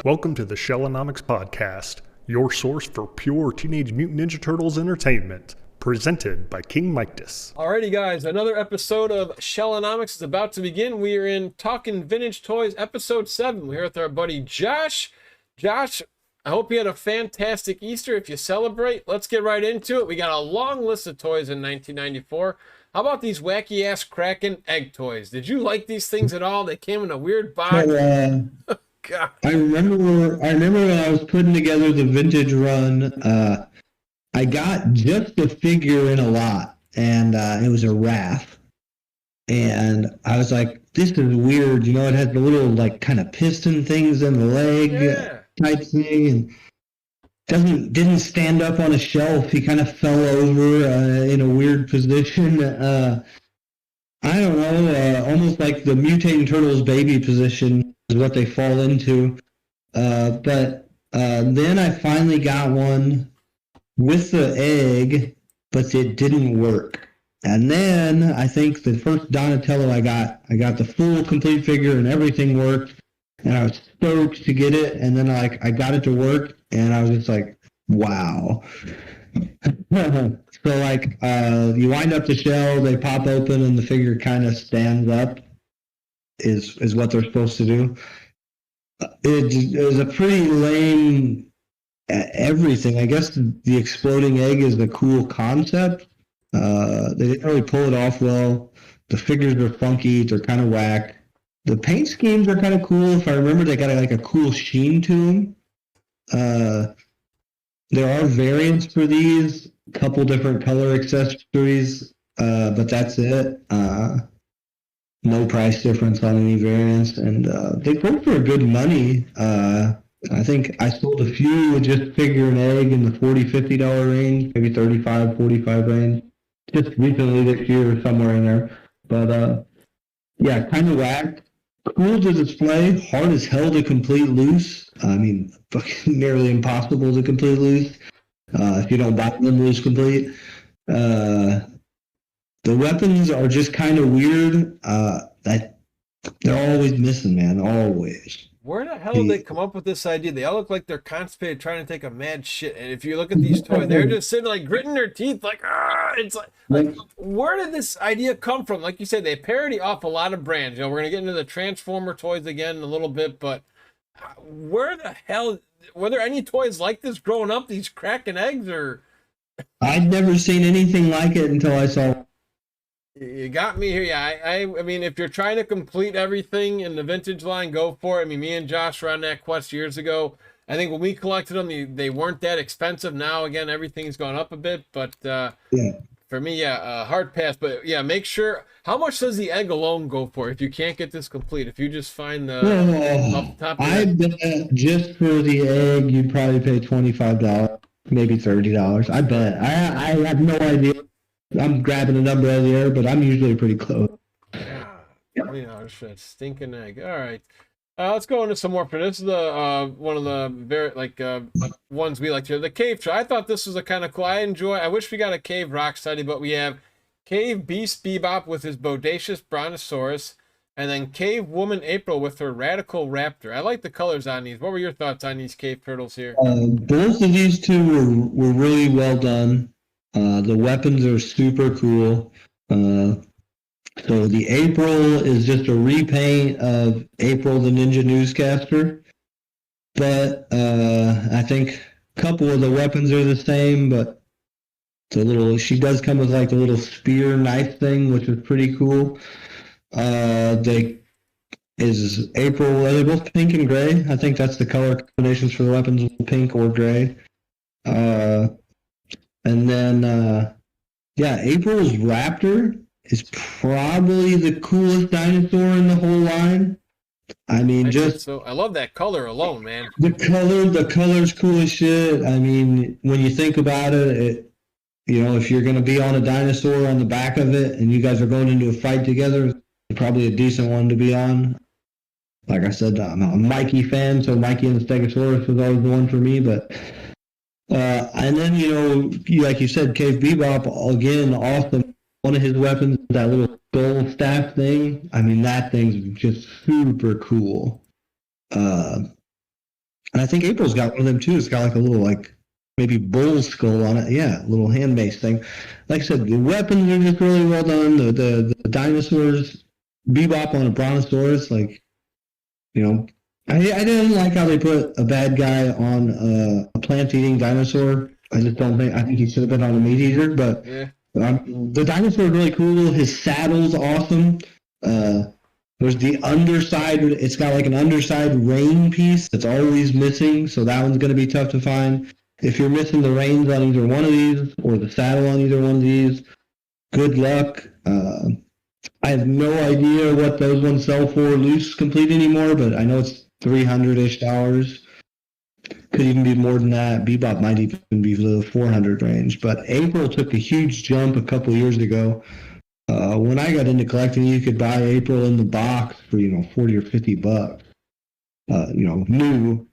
Welcome to the Shellonomics Podcast, your source for pure Teenage Mutant Ninja Turtles entertainment, presented by King Mictus. Alrighty guys, another episode of Shellonomics is about to begin. We are in Talking Vintage Toys, episode 7. We're here with our buddy Josh. Josh, I hope you had a fantastic Easter. If you celebrate, let's get right into it. We got a long list of toys in 1994. How about these wacky-ass Kraken egg toys? Did you like these things at all? They came in a weird box. God. I remember when I was putting together the vintage run, I got just the figure in a lot, and it was a Wrath. And I was like, this is weird. You know, it had the little, like, kind of piston things in the leg type thing, and didn't stand up on a shelf. He kind of fell over in a weird position. I don't know, almost like the Mutant Turtles baby position is what they fall into. But then I finally got one with the egg, but it didn't work. And then I think the first Donatello I got the full complete figure and everything worked. And I was stoked to get it. And then I got it to work, and I was just like, wow. So like you wind up the shell, they pop open, and the figure kind of stands up. Is what they're supposed to do. It was a pretty lame everything. I guess the exploding egg is the cool concept. They didn't really pull it off well. The figures are funky. They're kind of whack. The paint schemes are kind of cool. If I remember, they got like a cool sheen to them. There are variants for these, a couple different color accessories, but that's it. No price difference on any variants, and they go for good money. I think I sold a few with just figure and egg in the $40, $50 range, maybe $35, $45 range. Just recently this year, somewhere in there. But yeah, kind of whacked. Cool to display, hard as hell to complete loose. I mean, fucking nearly impossible to complete loose if you don't buy them loose complete. The weapons are just kind of weird. That they're always missing, man. Always. Where the hell did they come up with this idea? They all look like they're constipated trying to take a mad shit. And if you look at these toys, they're just sitting like gritting their teeth, like, it's like where did this idea come from? Like you said, they parody off a lot of brands. You know, we're gonna get into the Transformer toys again in a little bit, but where the hell were there any toys like this growing up? These Kraken eggs, or I'd never seen anything like it until I saw. You got me here. Yeah, I mean, if you're trying to complete everything in the vintage line, go for it. I mean, me and Josh were on that quest years ago. I think when we collected them, they weren't that expensive. Now, again, everything's gone up a bit. But for me, hard pass. But yeah, make sure. How much does the egg alone go for if you can't get this complete? If you just find the off the top of I bet just for the egg, you'd probably pay $25, maybe $30. I bet. I have no idea. I'm grabbing a number out of the air, but I'm usually pretty close. $20 for that stinking egg. All right. Let's go into some more. This is the one of the very ones we like to. The cave tray. I thought this was a kind of cool. I wish we got a cave rock study, but we have Cave Beast Bebop with his bodacious brontosaurus, and then Cave Woman April with her radical raptor. I like the colors on these. What were your thoughts on these cave turtles here? Both of these two were really well done. The weapons are super cool. So the April is just a repaint of April the Ninja Newscaster. But I think a couple of the weapons are the same, but she does come with like a little spear knife thing, which is pretty cool. Are they both pink and gray? I think that's the color combinations for the weapons, pink or gray. And then, April's Raptor is probably the coolest dinosaur in the whole line. I mean, I love that color alone, man. The color's cool as shit. I mean, when you think about it, if you're going to be on a dinosaur on the back of it and you guys are going into a fight together, it's probably a decent one to be on. Like I said, I'm a Mikey fan, so Mikey and the Stegosaurus was always the one for me, but... and then, like you said, Cave Bebop, again, awesome. One of his weapons, that little skull staff thing. I mean, that thing's just super cool. And I think April's got one of them too. It's got like a little like maybe bull skull on it. Yeah, a little hand-based thing. Like I said, the weapons are just really well done. The dinosaurs, Bebop on a Brontosaurus, like, I didn't like how they put a bad guy on a plant-eating dinosaur. I think he should have been on a meat eater, but Yeah. The dinosaur is really cool. His saddle's awesome. There's the underside. It's got like an underside rein piece that's always missing, so that one's going to be tough to find. If you're missing the reins on either one of these or the saddle on either one of these, good luck. I have no idea what those ones sell for loose complete anymore, but I know it's $300-ish. Could even be more than that. Bebop might even be the 400 range. But April took a huge jump a couple years ago. When I got into collecting, you could buy April in the box for $40 or $50. New.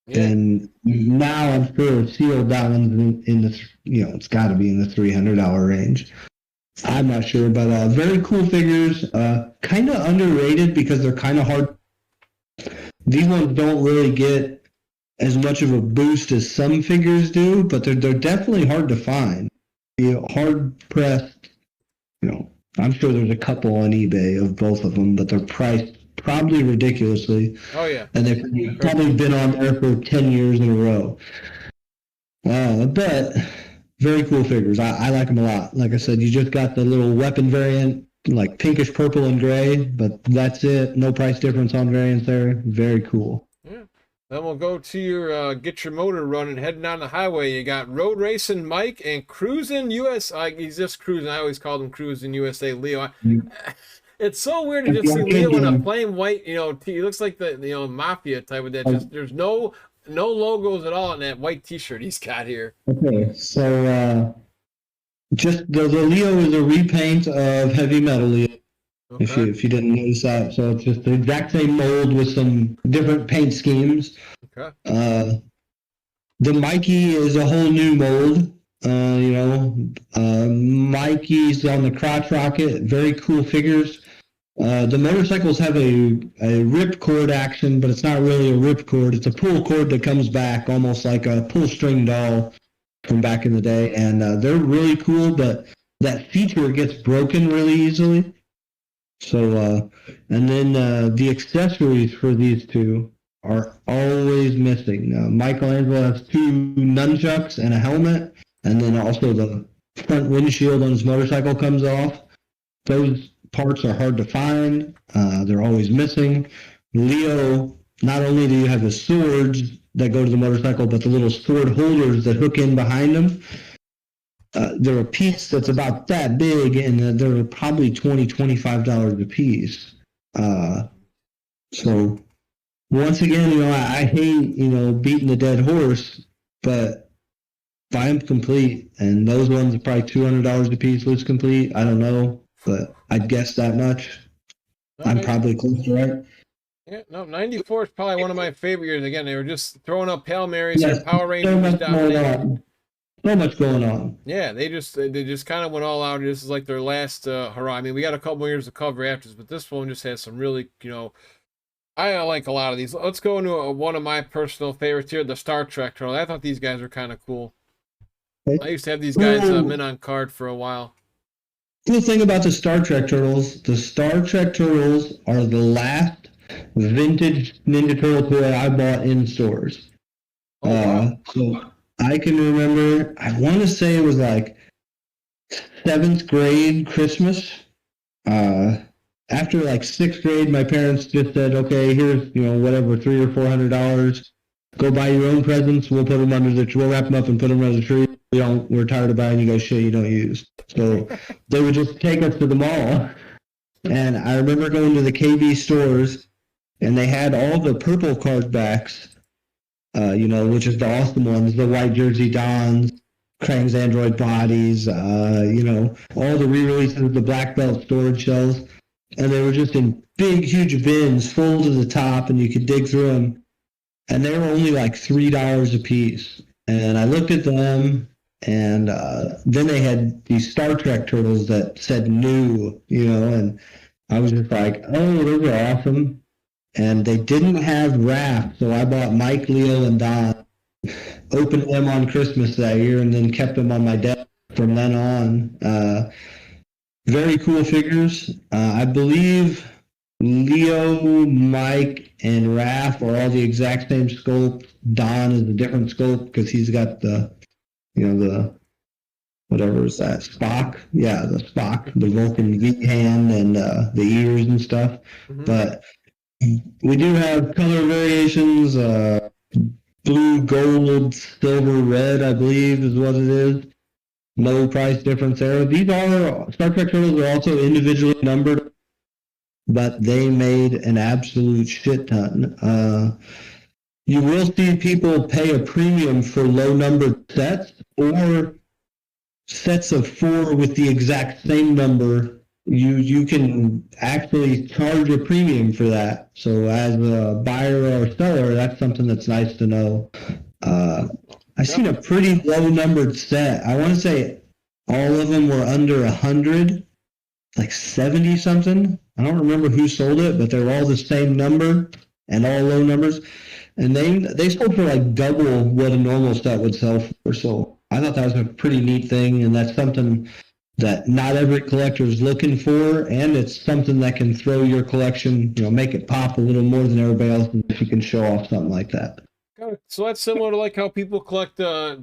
Yeah. And now I'm sure sealed that one's in the it's got to be in the $300 range. I'm not sure, but very cool figures. Kind of underrated because they're kind of hard. These ones don't really get as much of a boost as some figures do, but they're definitely hard to find. Hard pressed. I'm sure there's a couple on eBay of both of them, but they're priced probably ridiculously. Oh yeah, and they've probably been on there for 10 years in a row. But very cool figures. I like them a lot. Like I said, you just got the little weapon variant, like pinkish purple and gray, but that's it. No price difference on variants there. Very cool. Yeah. Then we'll go to your get your motor running, heading down the highway. You got Road Racing Mike and Cruising US. He's just cruising. I always called him Cruising USA Leo. It's so weird to just see Leo in a plain white, he looks like the mafia type of that. Just there's no logos at all on that white T-shirt he's got here. Okay, so just the Leo is a repaint of Heavy Metal Leo. Okay. If you didn't notice that, so it's just the exact same mold with some different paint schemes. Okay. The Mikey is a whole new mold. Mikey's on the crotch rocket. Very cool figures. The motorcycles have a ripcord action, but it's not really a ripcord. It's a pull cord that comes back, almost like a pull string doll from back in the day. And they're really cool, but that feature gets broken really easily. So, and then the accessories for these two are always missing. Michelangelo has 2 nunchucks and a helmet, and then also the front windshield on his motorcycle comes off. Those parts are hard to find. They're always missing. Leo, not only do you have the swords that go to the motorcycle, but the little sword holders that hook in behind them. They're a piece that's about that big, and they're probably $20-$25 a piece. So once again, I hate, beating the dead horse, but buy them complete, and those ones are probably $200 a piece loose complete. I don't know, but I'd guess that much. Okay. I'm probably close to right. Yeah, no, 94 is probably one of my favorite years. Again, they were just throwing up Hail Marys and Power Rangers dominating. So much going on. Yeah, they just kind of went all out. This is like their last hurrah. I mean, we got a couple more years to cover after this, but this one just has some really, I like a lot of these. Let's go into one of my personal favorites here, the Star Trek Turtle. I thought these guys were kind of cool. I used to have these guys mint on card for a while. The thing about the Star Trek Turtles are the last vintage Ninja Turtle toy I bought in stores. Oh, wow. So I can remember, I want to say it was like 7th grade Christmas. After like 6th grade, my parents just said, okay, here's, whatever, $300 or $400. Go buy your own presents. We'll put them we'll wrap them up and put them under the tree. We're tired of buying you guys shit you don't use. So they would just take us to the mall. And I remember going to the KB stores, and they had all the purple card backs. Which is the awesome ones, the White Jersey Dons, Krang's Android Bodies, all the re-releases of the Black Belt storage shells. And they were just in big, huge bins full to the top, and you could dig through them. And they were only like $3 a piece. And I looked at them, and then they had these Star Trek Turtles that said new, and I was just like, oh, those are awesome. and they didn't have Raph, so I bought Mike, Leo, and Don. Opened them on Christmas that year, and then kept them on my desk from then on. Very cool figures. I believe Leo, Mike, and Raph are all the exact same sculpt. Don is a different sculpt because he's got the whatever is that, Spock? Yeah, the Spock, the Vulcan V hand and the ears and stuff. Mhm. But we do have color variations, blue, gold, silver, red, I believe is what it is. No price difference there. These are, Star Trek Turtles are also individually numbered, but they made an absolute shit ton. You will see people pay a premium for low numbered sets or sets of 4 with the exact same number. You can actually charge a premium for that. So as a buyer or seller, that's something that's nice to know. I've seen a pretty low numbered set. I want to say all of them were under 100, like 70 something. I don't remember who sold it, but they were all the same number and all low numbers. And they sold for like double what a normal set would sell for. So I thought that was a pretty neat thing, and that's something that not every collector is looking for, and it's something that can throw your collection, make it pop a little more than everybody else if you can show off something like that. So that's similar to like how people collect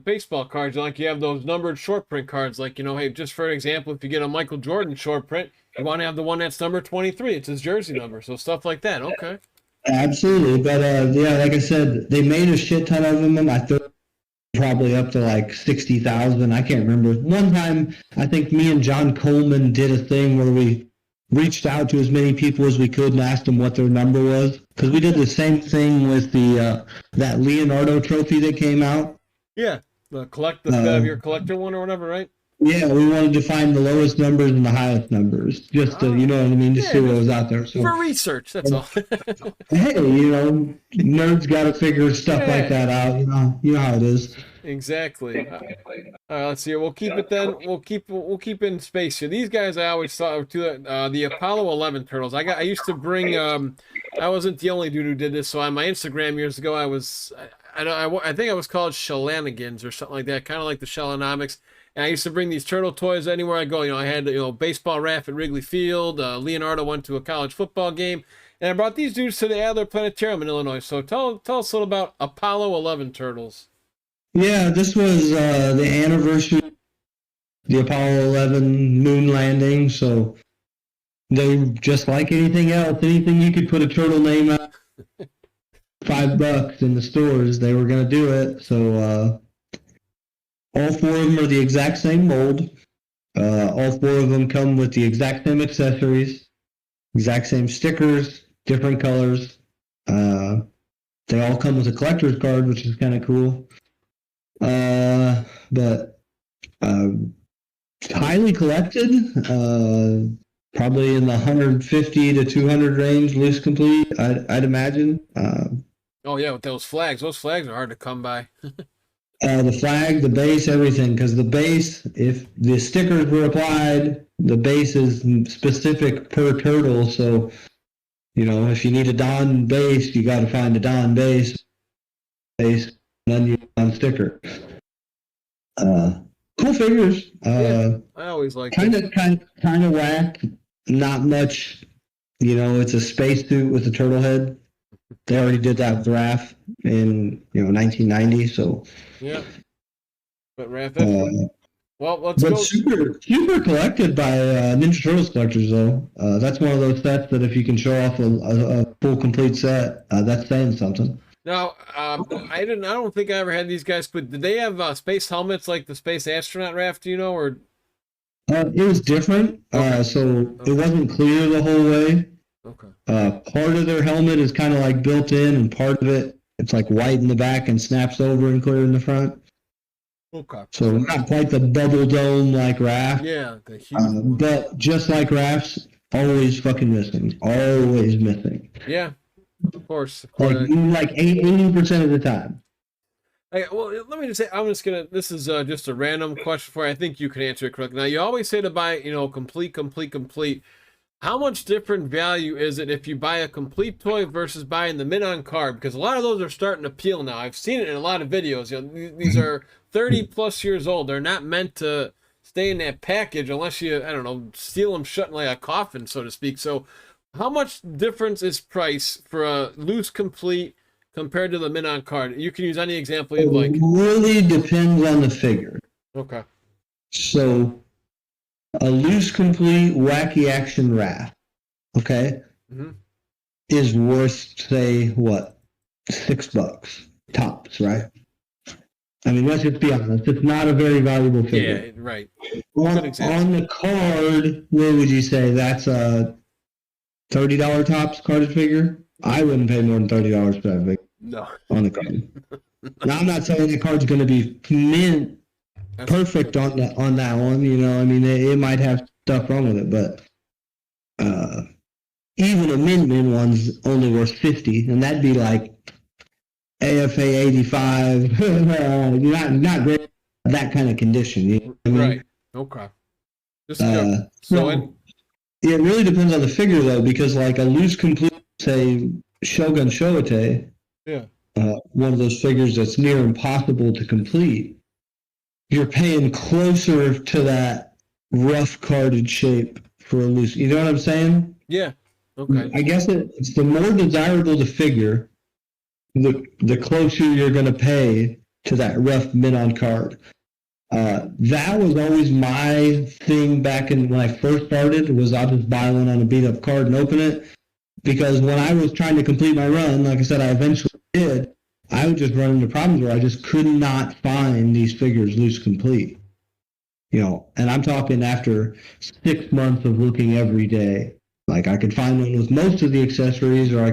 baseball cards. Like you have those numbered short print cards. Like, hey, just for example, if you get a Michael Jordan short print, you want to have the one that's number 23. It's his jersey number. So stuff like that. Okay. Absolutely. But yeah, like I said, they made a shit ton of them. I thought probably up to like 60,000. I can't remember. One time, I think me and John Coleman did a thing where we reached out to as many people as we could and asked them what their number was. Because we did the same thing with the that Leonardo trophy that came out. Yeah, the your collector one or whatever, right? Yeah, we wanted to find the lowest numbers and the highest numbers, just to, you know what I mean, just see what was out there. So for research, that's all. Hey, nerds got to figure stuff like that out. You know how it is. Exactly. All right, let's see. We'll keep it then. We'll keep in space here. These guys I always thought to the Apollo 11 turtles. I used to bring. I wasn't the only dude who did this. So on my Instagram years ago, I think I was called Shenanigans or something like that, kind of like the Shellanomics. And I used to bring these turtle toys anywhere I go. I had baseball Raph at Wrigley Field. Leonardo went to a college football game, and I brought these dudes to the Adler Planetarium in Illinois. So tell us a little about Apollo 11 turtles. Yeah, this was the anniversary of the Apollo 11 moon landing. So they, just like anything else, anything you could put a turtle name out, $5 in the stores, they were going to do it. So all 4 of them are the exact same mold. All 4 of them come with the exact same accessories, exact same stickers, different colors. They all come with a collector's card, which is kind of cool. But highly collected, probably in the 150 to 200 range, loose complete, I'd imagine. Oh yeah, with those flags are hard to come by. The flag, the base, everything, because the base, if the stickers were applied, the base is specific per turtle. So, if you need a Don base, you got to find a Don base, and then you Don sticker. Cool figures. I always like kind of whack. Not much. It's a spacesuit with a turtle head. They already did that with Raph in 1990. So yeah, but Raph. Well, let's go. Super collected by Ninja Turtles collectors, though. That's one of those sets that if you can show off a full complete set, that's saying something. Now, I don't think I ever had these guys, but did they have space helmets like the space astronaut Raph? Do you know, or? It was different, so it wasn't clear the whole way. Okay. Part of their helmet is kind of like built in, and part of it's like white in the back and snaps over and clear in the front. Okay. So not quite the bubble dome like Raph. Yeah, the huge but just like Raph's, always fucking missing. Always missing. Yeah, of course. Like 80% of the time. Well, let me just say, this is just a random question for you. I think you can answer it correctly. Now, you always say to buy, complete. how much different value is it if you buy a complete toy versus buying the min-on card? Because a lot of those are starting to peel now. I've seen it in a lot of videos. You know, these are 30 plus years old. They're not meant to stay in that package unless you, I don't know, seal them shut in like a coffin, so to speak. So how much difference is price for a loose complete compared to the min-on card? You can use any example you'd like. It really depends on the figure. Okay. So a loose complete wacky action Wrath, okay, is worth, say, what, $6 tops, right? I mean, let's just be honest. It's not a very valuable figure. Yeah, right. On the card, what would you say? That's a $30 tops carded figure? I wouldn't pay more than $30 for that figure. No. On the card. Now, I'm not saying the card's going to be mint perfect on that one. You know, I mean, it might have stuff wrong with it, but even a min one's only worth $50, and that'd be like AFA 85. not great. That kind of condition. You know what I mean? Right. Okay. It really depends on the figure, though, because like a loose complete, say, Shogun Shoite, one of those figures that's near impossible to complete, you're paying closer to that rough carded shape for a loose. You know what I'm saying? Yeah. Okay. I guess it's the more desirable the figure, the closer you're going to pay to that rough min-on card. That was always my thing back when I first started, was I'll just buy one on a beat-up card and open it. Because when I was trying to complete my run, like I said, I eventually did, I would just run into problems where I just could not find these figures loose complete. You know, and I'm talking after 6 months of looking every day. Like I could find one with most of the accessories, but I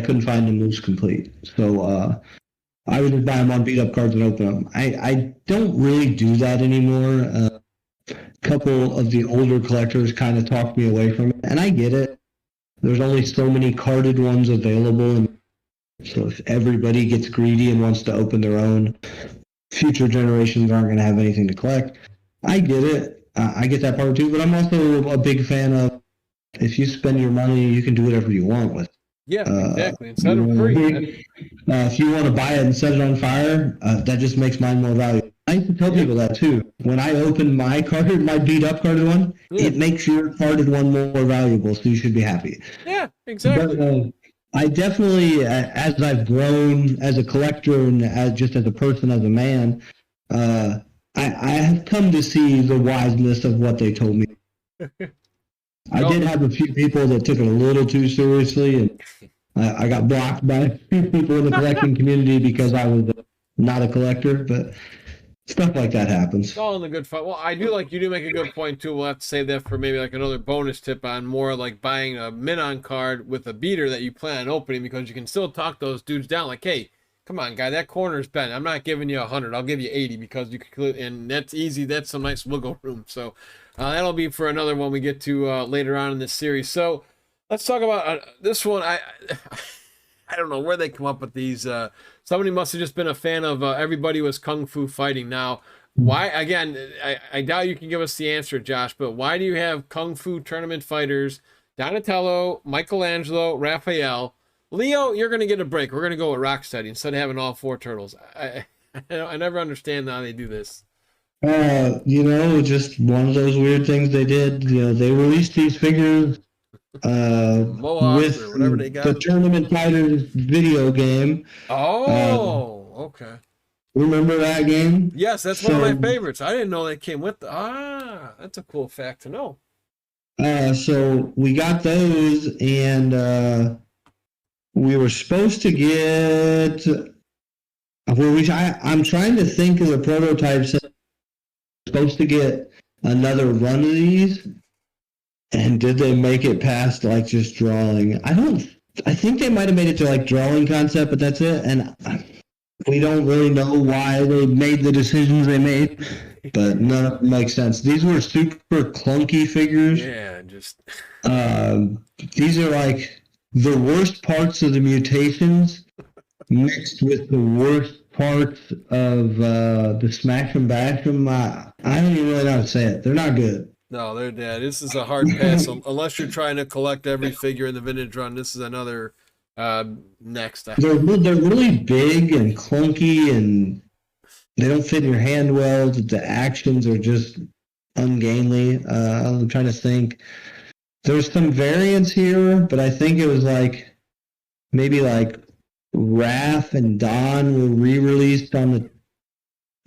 couldn't find them loose complete. So I would just buy them on beat up cards and open them. I don't really do that anymore. A couple of the older collectors kind of talked me away from it, and I get it. There's only so many carded ones available, and so if everybody gets greedy and wants to open their own, future generations aren't going to have anything to collect. I get it. I get that part too, but I'm also a big fan of, if you spend your money, you can do whatever you want with it. Yeah, exactly. And set them free. If you want to buy it and set it on fire, that just makes mine more valuable. I used to tell people that too. When I open my card, my beat up carded one, it makes your carded one more valuable, so you should be happy. Yeah, exactly. But, I definitely, as I've grown as a collector and just as a person, as a man, I have come to see the wiseness of what they told me. I did have a few people that took it a little too seriously, and I got blocked by a few people in the collecting community because I was not a collector, but stuff like that happens. It's all in the good fun. Well, I do like, you do make a good point too. We'll have to save that for maybe like another bonus tip on more like buying a min-on card with a beater that you plan on opening, because you can still talk those dudes down like, hey, come on, guy, that corner's bent. I'm not giving you 100. I'll give you 80 because you can, and that's easy. That's some nice wiggle room. So that'll be for another one we get to later on in this series. So let's talk about this one. I don't know where they come up with these. Somebody must have just been a fan of Everybody Was Kung Fu Fighting. Now, why, again, I doubt you can give us the answer, Josh, but why do you have Kung Fu tournament fighters, Donatello, Michelangelo, Raphael? Leo, you're going to get a break. We're going to go with Rocksteady instead of having all 4 turtles. I never understand how they do this. You know, just one of those weird things they did. You know, they released these figures with or whatever they got. The Tournament Fighters video game. Oh, okay. Remember that game? Yes, that's one of my favorites. I didn't know they came with that's a cool fact to know. So we got those, and we were supposed to get. I'm trying to think of the prototypes. Supposed to get another run of these, and did they make it past like just drawing? I think they might have made it to like drawing concept, but that's it. And we don't really know why they made the decisions they made, but none of them make sense. These were super clunky figures. Yeah, just these are like the worst parts of the mutations mixed with the worst parts of the Smash and Bash 'em. I don't even really know how to say it. They're not good. No, they're dead. This is a hard pass unless you're trying to collect every figure in the vintage run. This is another next. They're really big and clunky, and they don't fit in your hand well. The actions are just ungainly. I'm trying to think. There's some variants here, but I think it was like maybe like Wrath and Dawn were re-released on the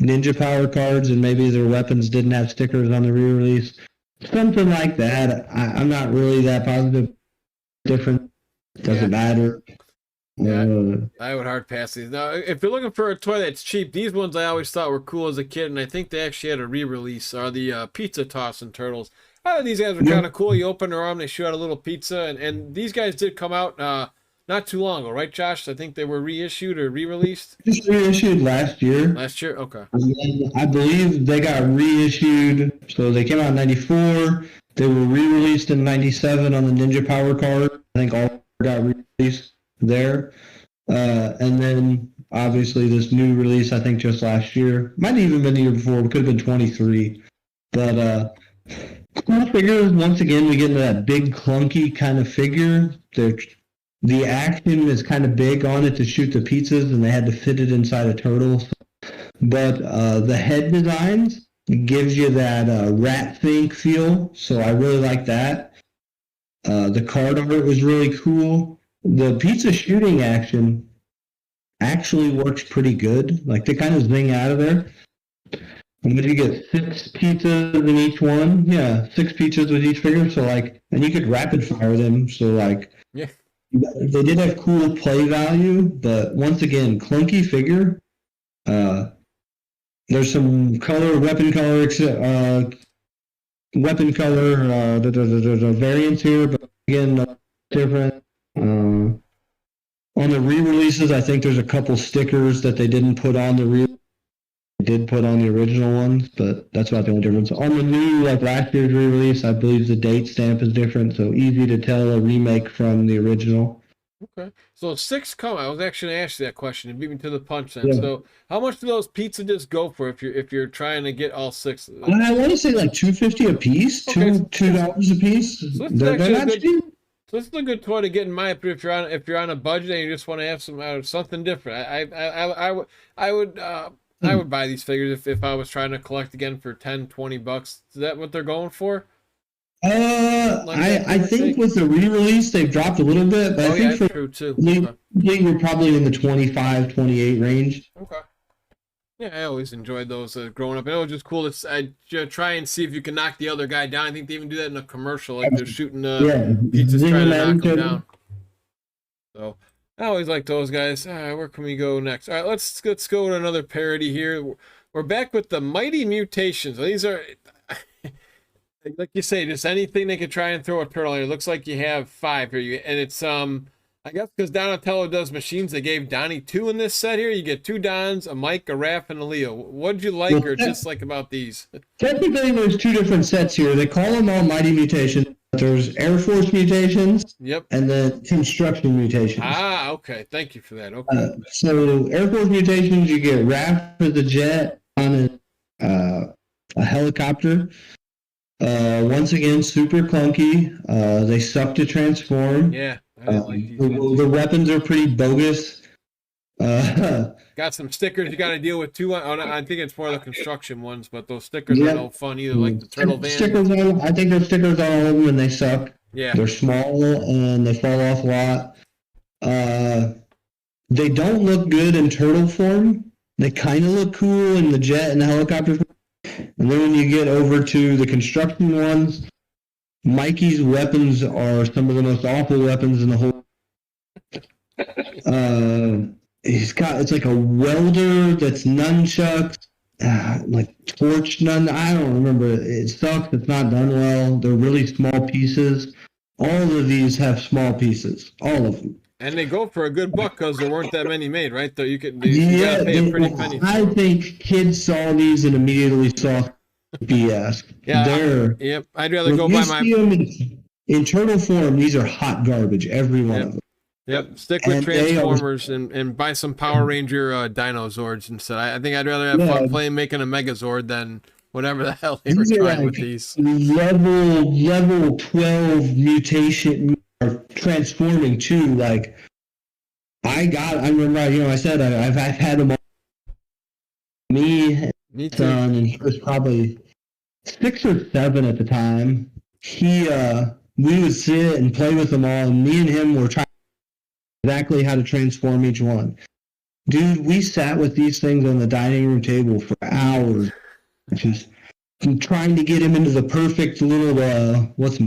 Ninja Power cards, and maybe their weapons didn't have stickers on the re-release. Something like that. I'm not really that positive. Different. Doesn't matter. Yeah, I would hard pass these. Now, if you're looking for a toy that's cheap, these ones I always thought were cool as a kid, and I think they actually had a re-release, are the pizza tossing turtles. I thought these guys were kind of cool. You open their arm, they shoot out a little pizza, and these guys did come out not too long ago, right, Josh? I think they were reissued or re-released. Just reissued last year. Last year, okay. And then I believe they got reissued. So they came out in '94. They were re-released in '97 on the Ninja Power card. I think all got re-released there. And then obviously this new release, I think just last year. Might have even been the year before. It could have been 23. But cool figures. Once again, we get into that big clunky kind of figure. The action is kind of big on it to shoot the pizzas, and they had to fit it inside a turtle. But the head designs gives you that rat think feel, so I really like that. The card art was really cool. The pizza shooting action actually works pretty good. Like, they kind of zing out of there. And then you get 6 pizzas in each one. Yeah, 6 pizzas with each figure. So, like, and you could rapid fire them. So, like, yeah. They did have cool play value, but once again, clunky figure. There's some weapon color variants here, but again, different. On the re-releases, I think there's a couple stickers that they didn't put on they did put on the original ones, but that's about the only difference. On the new, like last year's re-release, I believe the date stamp is different, so easy to tell a remake from the original. Okay, so 6 come. I was actually going to ask you that question and beat me to the punch then. Yeah. So, how much do those pizza discs go for if you're trying to get all 6? I want to say like $2.50 a piece, okay, $2 a piece. So they're not cheap. So this is a good toy to get in my opinion if you're on a budget and you just want to have something different. I would buy these figures if I was trying to collect again for $10-$20. Is that what they're going for? I think with the re-release they've dropped a little bit, but I think for true too. You're probably in the 25, 28 range. Okay. Yeah, I always enjoyed those growing up. And it was just cool to try and see if you can knock the other guy down. I think they even do that in a commercial, like they're shooting pizzas trying to knock him down. So I always like those guys. All right, where can we go next? All right, let's go to another parody here. We're back with the Mighty Mutations. These are, like you say, just anything they could try and throw a turtle in. It looks like you have 5 here, and it's I guess because Donatello does machines, they gave Donnie 2 in this set here. You get 2 Dons, a Mike, a Raph, and a Leo. What'd you like or dislike about these? Technically, there's 2 different sets here. They call them all Mighty Mutations. There's Air Force Mutations. Yep. And then Construction Mutations. Ah, okay. Thank you for that. Okay. So Air Force Mutations, you get Raph for the jet on a helicopter. Once again, super clunky. They suck to transform. Yeah. I didn't like these the weapons are pretty bogus. Got some stickers you got to deal with too. I think it's more the construction ones, but those stickers are no fun either. Like the turtle van. I think there's stickers on all of them, and they suck. Yeah, they're small and they fall off a lot. They don't look good in turtle form. They kind of look cool in the jet and the helicopter. And then when you get over to the construction ones, Mikey's weapons are some of the most awful weapons in the whole. It's like a welder that's nunchucks, like torch I don't remember. It sucks. It's not done well. They're really small pieces. All of these have small pieces. All of them. And they go for a good buck because there weren't that many made, right? You gotta pay a pretty penny. I think kids saw these and immediately saw BS. Yeah, I'd rather go buy my. In turtle form, these are hot garbage. Every one of them. Yep, stick with Transformers and buy some Power Ranger Dino Zords instead. I think I'd rather have fun playing making a Megazord than whatever the hell they were These are trying with like these. level 12 mutation are transforming too. Like I remember, I said I've had them all. Me Me too. son, and he was probably 6 or 7 at the time. We would sit and play with them all, and me and him were trying exactly how to transform each one. Dude, we sat with these things on the dining room table for hours, just trying to get him into the perfect little what's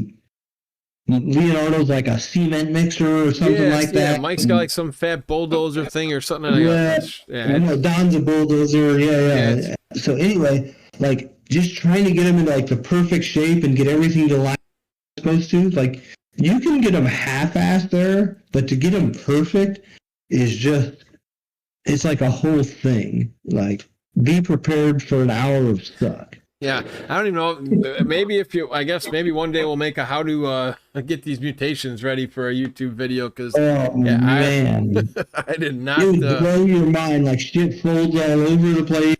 Leonardo's like a cement mixer or something like that. Mike's got like some fat bulldozer thing or something. Don's a bulldozer. Yeah. Yeah. So anyway, like just trying to get him into like the perfect shape and get everything to line it's supposed to. Like you can get them half-assed there, but to get them perfect is just it's like a whole thing. Like be prepared for an hour of suck. Yeah, I don't even know. Maybe maybe one day we'll make a how to get these mutations ready for a YouTube video because man, I did not. It would blow your mind. Like shit folds all over the place.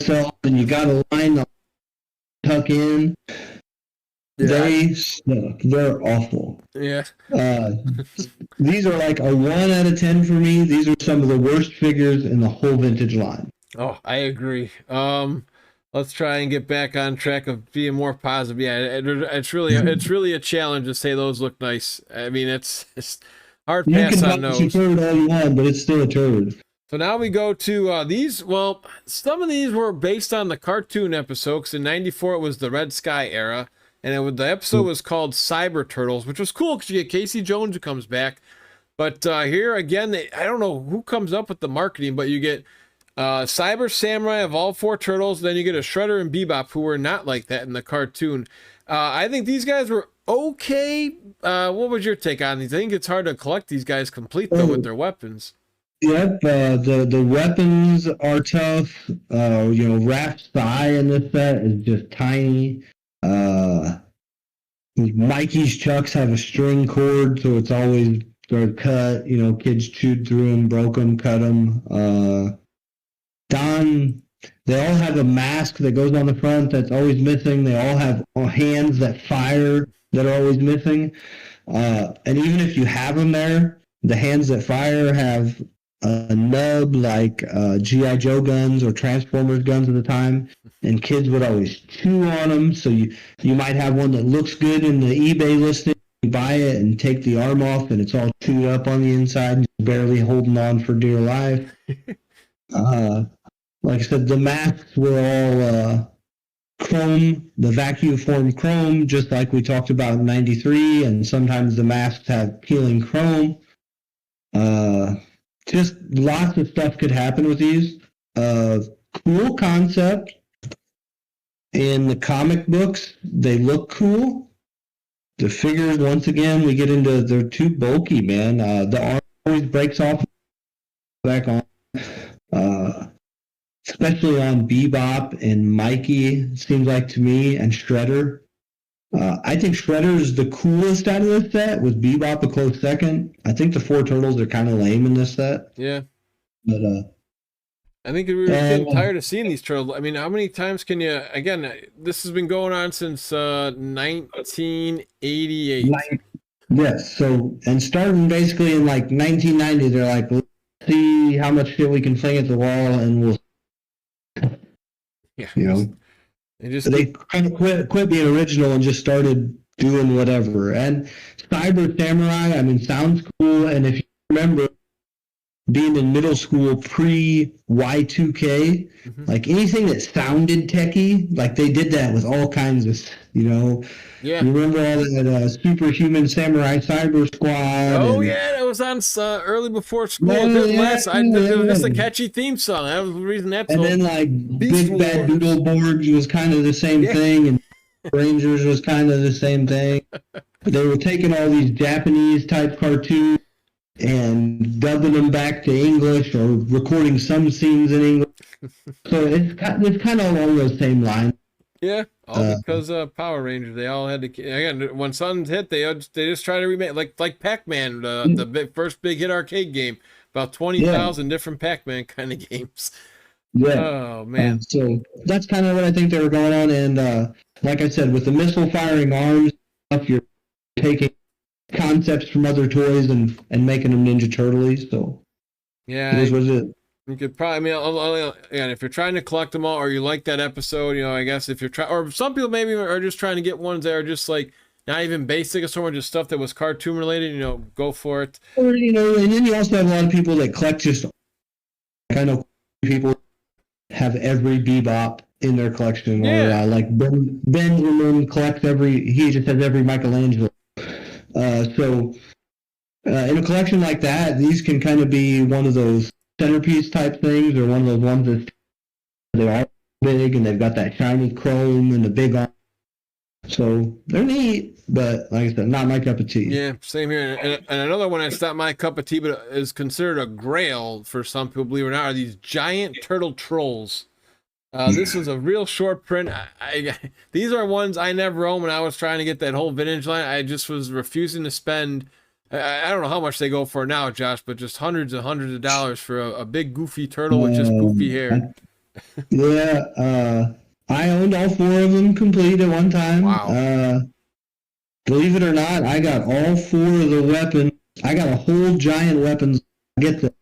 So and you got to line the tuck in. They suck. They're awful. Yeah. These are like a 1 out of 10 for me. These are some of the worst figures in the whole vintage line. Oh, I agree. Let's try and get back on track of being more positive. Yeah, it's really a challenge to say those look nice. I mean, it's hard pass on those. You can turd all you want, but it's still a turd. So now we go to these. Well, some of these were based on the cartoon episodes. In '94, it was the Red Sky era, and the episode was called Cyber Turtles, which was cool because you get Casey Jones who comes back. But here again, I don't know who comes up with the marketing, but you get Cyber Samurai of all 4 turtles. Then you get a Shredder and Bebop who were not like that in the cartoon. I think these guys were okay. What was your take on these? I think it's hard to collect these guys complete though with their weapons. Yep, the weapons are tough. Raph's thigh in this set is just tiny. Mikey's chucks have a string cord, so it's always they're cut. Kids chewed through them, broke them, cut them. Don, they all have a mask that goes on the front that's always missing. They all have hands that fire that are always missing. And even if you have them there, the hands that fire have a nub like G.I. Joe guns or Transformers guns at the time, and kids would always chew on them. So you might have one that looks good in the eBay listing. You buy it and take the arm off, and it's all chewed up on the inside, barely holding on for dear life. Like I said, the masks were all chrome, the vacuum form chrome, just like we talked about in '93, and sometimes the masks have peeling chrome. Just lots of stuff could happen with these. Cool concept. In the comic books, they look cool. The figures, once again, we get into, they're too bulky, man. The arm always breaks off back on. Especially on Bebop and Mikey, seems like to me, and Shredder. I think Shredder is the coolest out of this set, with Bebop a close second. I think the 4 turtles are kind of lame in this set. Yeah. But I think we were getting tired of seeing these turtles. I mean, how many times can you, again, this has been going on since 1988. Yes, so, and starting basically in like 1990, they're like, let's see how much shit we can fling at the wall, and we'll, they kind of quit being original and just started doing whatever. And Cyber Samurai, I mean, sounds cool, and if you remember, being in middle school pre-Y2K, like anything that sounded techie, like they did that with all kinds of, Yeah. You remember all that Superhuman Samurai Cyber Squad? Oh, yeah, that was on early before school. It was just a catchy theme song. That was the reason that's And then, like, Big Bad Doodleboards was kind of the same thing, and Rangers was kind of the same thing. They were taking all these Japanese-type cartoons and dubbing them back to English or recording some scenes in English. So it's kind of along those same lines. Yeah, all because Power Rangers. They all had to, again, when Suns hit, they just try to remake, like Pac-Man, the first big hit arcade game, about 20,000 different Pac-Man kind of games. Yeah. Oh man. So that's kind of what I think they were going on. And like I said, with the missile firing arms stuff, you're taking concepts from other toys and making them Ninja Turtles. So Yeah. it is what it is. You could probably, I mean, and if you're trying to collect them all, or you like that episode, you know, I guess if you're trying, or some people maybe are just trying to get ones that are just like not even basic assortment, just stuff that was cartoon related, you know, go for it. Or, you know, and then you also have a lot of people that collect just, I know people have every Bebop in their collection, Yeah. or like Benjamin collects he just has every Michelangelo. So in a collection like that, these can kind of be one of those centerpiece type things, or one of those ones that they are big and they've got that shiny chrome and the big arm. So they're neat, but like I said, not my cup of tea. Yeah, same here. And another one that's not my cup of tea, but is considered a grail for some people, believe it or not, are these giant turtle trolls. This is a real short print. These are ones I never owned when I was trying to get that whole vintage line. I just was refusing to spend. I don't know how much they go for now, Josh, but just hundreds and hundreds of dollars for a big goofy turtle with just goofy hair. Yeah, I owned all 4 of them complete at one time. Wow. Believe it or not, I got all 4 of the weapons. I got a whole giant weapons. I get the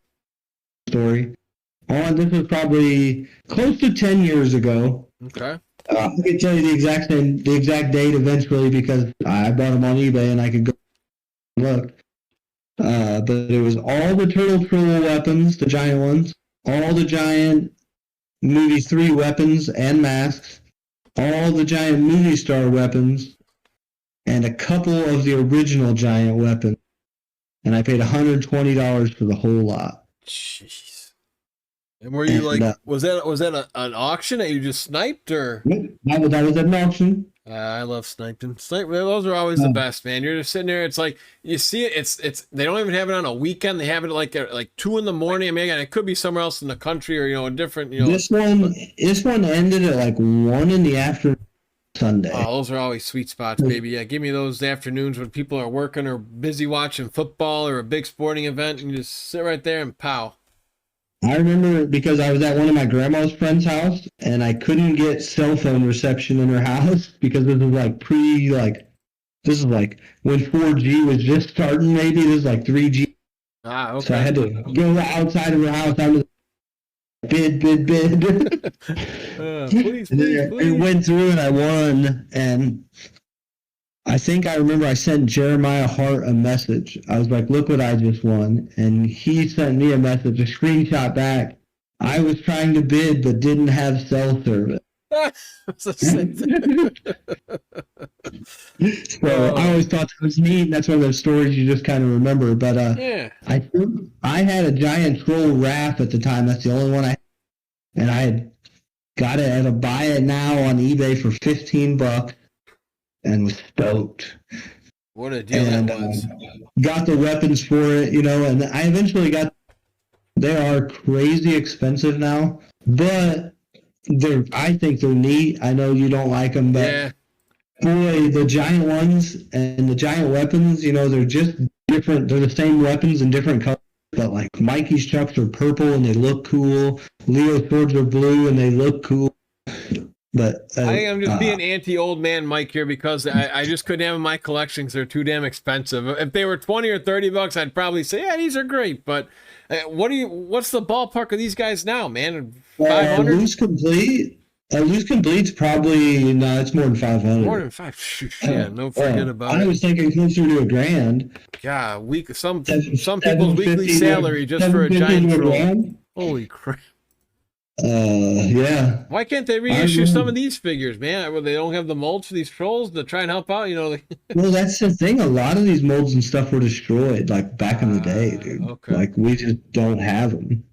story. This was probably close to 10 years ago. Okay. I can tell you the exact date eventually, because I bought them on eBay and I could go look. But it was all the Turtle Troll weapons, the giant ones, all the giant Movie 3 weapons and masks, all the giant movie star weapons, and a couple of the original giant weapons. And I paid $120 for the whole lot. Jeez. And were you like, was that an auction that you just sniped, or? That was at an auction. I love sniping. Those are always the best, man. You're just sitting there. It's like you see it. It's. They don't even have it on a weekend. They have it like 2 a.m. I mean, again, it could be somewhere else in the country, or a different. This one ended at like 1 in the afternoon Sunday. Oh, those are always sweet spots, baby. Yeah, give me those afternoons when people are working or busy watching football or a big sporting event, and you just sit right there and pow. I remember because I was at one of my grandma's friend's house and I couldn't get cell phone reception in her house because this was this is like when 4G was just starting, maybe. This is like 3G. Ah, okay. So I had to go outside of her house. I was bid. Please. It went through and I won. And I think I remember I sent Jeremiah Hart a message. I was like, look what I just won. And he sent me a message, a screenshot back. I was trying to bid but didn't have cell service. So I always thought that was neat. And that's one of those stories you just kind of remember. But yeah. I had a giant troll raft at the time. That's the only one I had. And I had got it at a buy it now on eBay for $15. And was stoked. What a deal that was. Got the weapons for it, and I eventually got. They are crazy expensive now, but I think they're neat. I know you don't like them, but yeah. Boy, the giant ones and the giant weapons, they're just different. They're the same weapons in different colors, but like Mikey's chucks are purple and they look cool. Leo's swords are blue and they look cool. But I think I'm just being anti-old man Mike here because I just couldn't have them in my collection because they're too damn expensive. If they were $20 or $30, I'd probably say, yeah, these are great. But what's the ballpark of these guys now, man? 500? Loose complete's probably it's more than 500. More than 5. Yeah, no forget about it. I was thinking closer to $1,000. Yeah, some people's weekly salary just for a giant troll. Holy crap. Yeah. Why can't they reissue some of these figures, man? Well, they don't have the molds for these trolls to try and help out, Well, that's the thing. A lot of these molds and stuff were destroyed, like back in the day, dude. Okay. Like we just don't have them.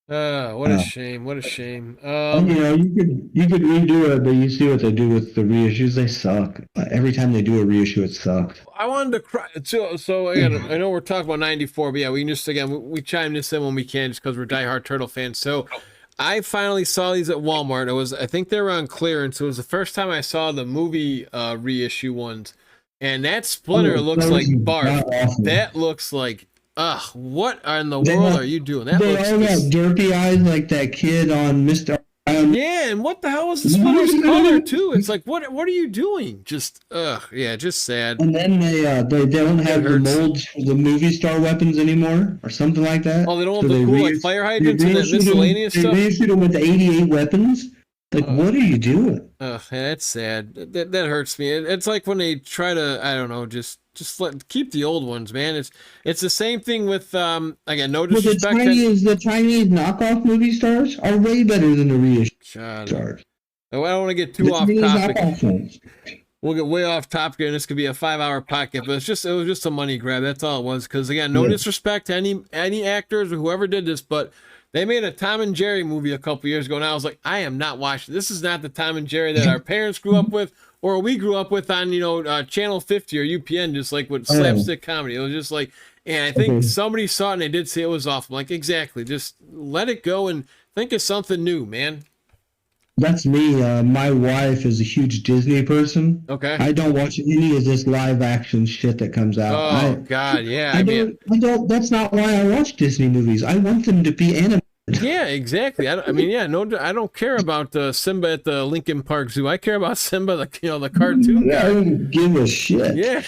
What a shame! What a shame. You could redo it, but you see what they do with the reissues. They suck. Every time they do a reissue, it sucks. I wanted to cry. So again, I know we're talking about '94, but yeah, we can just we chime this in when we can, just because we're diehard Turtle fans. So I finally saw these at Walmart. I think they were on clearance. It was the first time I saw the movie reissue ones, and that Splinter looks like Bart. Awesome. That looks like what in the They world all- are you doing? That They looks all got derpy eyes like that kid on Mr. yeah, and what the hell is the splitter's color too? It's like what are you doing? Just yeah, just sad. And then they don't have the hurts. molds for the movie star weapons anymore, or something like that. Oh, they don't have the cool like fire hydrants and that miscellaneous stuff. They reissued them with 88 weapons. Like, what are you doing? Yeah, that's sad. That hurts me. It's like when they try to, I don't know, just keep the old ones, man. It's the same thing with again, no disrespect. The Chinese knockoff movie stars are way better than the reissue stars. I don't want to get too off topic. We'll get way off topic, and this could be a 5-hour podcast. But it was just a money grab. That's all it was. Because again, no disrespect to any actors or whoever did this, but they made a Tom and Jerry movie a couple years ago, and I was like, I am not watching. This is not the Tom and Jerry that our parents grew up with, or we grew up with on Channel 50 or UPN, just like with slapstick comedy. It was just like, and I think somebody saw it and they did say it was awful. I'm like, exactly, just let it go and think of something new, man. That's me. My wife is a huge Disney person. Okay. I don't watch any of this live action shit that comes out. Oh God, yeah. I don't. That's not why I watch Disney movies. I want them to be animated. Yeah, exactly. I don't care about Simba at the Lincoln Park Zoo. I care about Simba, the cartoon guy. I don't give a shit. Yeah,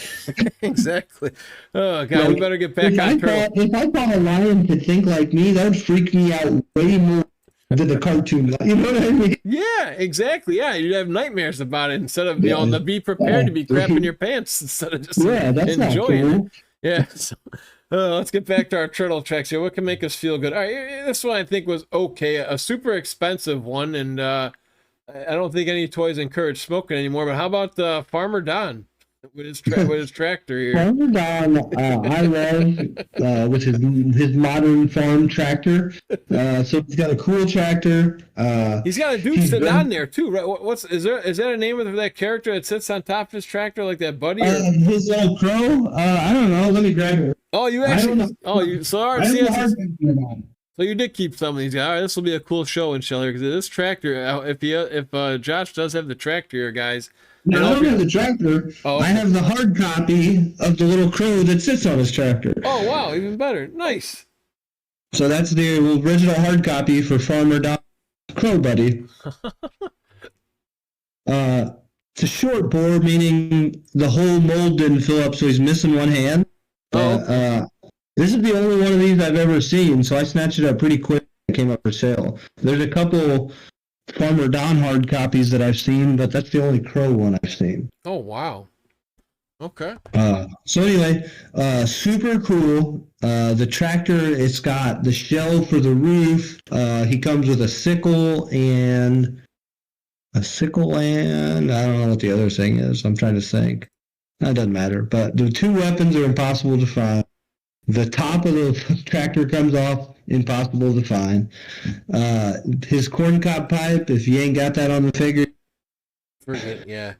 exactly. Oh God, we better get back on track. If I thought a lion could think like me, that would freak me out way more than the cartoon. You know what I mean? Yeah, exactly. Yeah, you'd have nightmares about it instead of to be prepared to be crapping your pants instead of just enjoying it. Yeah. So, let's get back to our turtle tracks here. What can make us feel good? All right, this one I think was okay. A super expensive one, and I don't think any toys encourage smoking anymore. But how about Farmer Don with his tractor here? Farmer Don, I love with his modern farm tractor. So he's got a cool tractor. He's got a dude sitting on there too, right? Is that a name of that character that sits on top of his tractor like that, buddy? His little crow. I don't know. Let me grab it. Oh, you actually? Oh, you so you did keep some of these guys. All right, this will be a cool show and show here because this tractor. If Josh does have the tractor here, guys. No, I don't have the tractor. Oh, okay. I have the hard copy of the little crow that sits on his tractor. Oh wow, even better. Nice. So that's the original hard copy for Farmer Don Crow Buddy. It's a short bore, meaning the whole mold didn't fill up, so he's missing one hand. This is the only one of these I've ever seen, so I snatched it up pretty quick. It came up for sale. There's a couple Farmer Don hard copies that I've seen, but that's the only Crow one I've seen. Oh wow. Okay. So anyway, super cool. The tractor, it's got the shell for the roof. He comes with a sickle and I don't know what the other thing is. I'm trying to think. That doesn't matter. But the two weapons are impossible to find. The top of the tractor comes off, impossible to find. His corncob pipe, if you ain't got that on the figure. Forget, yeah.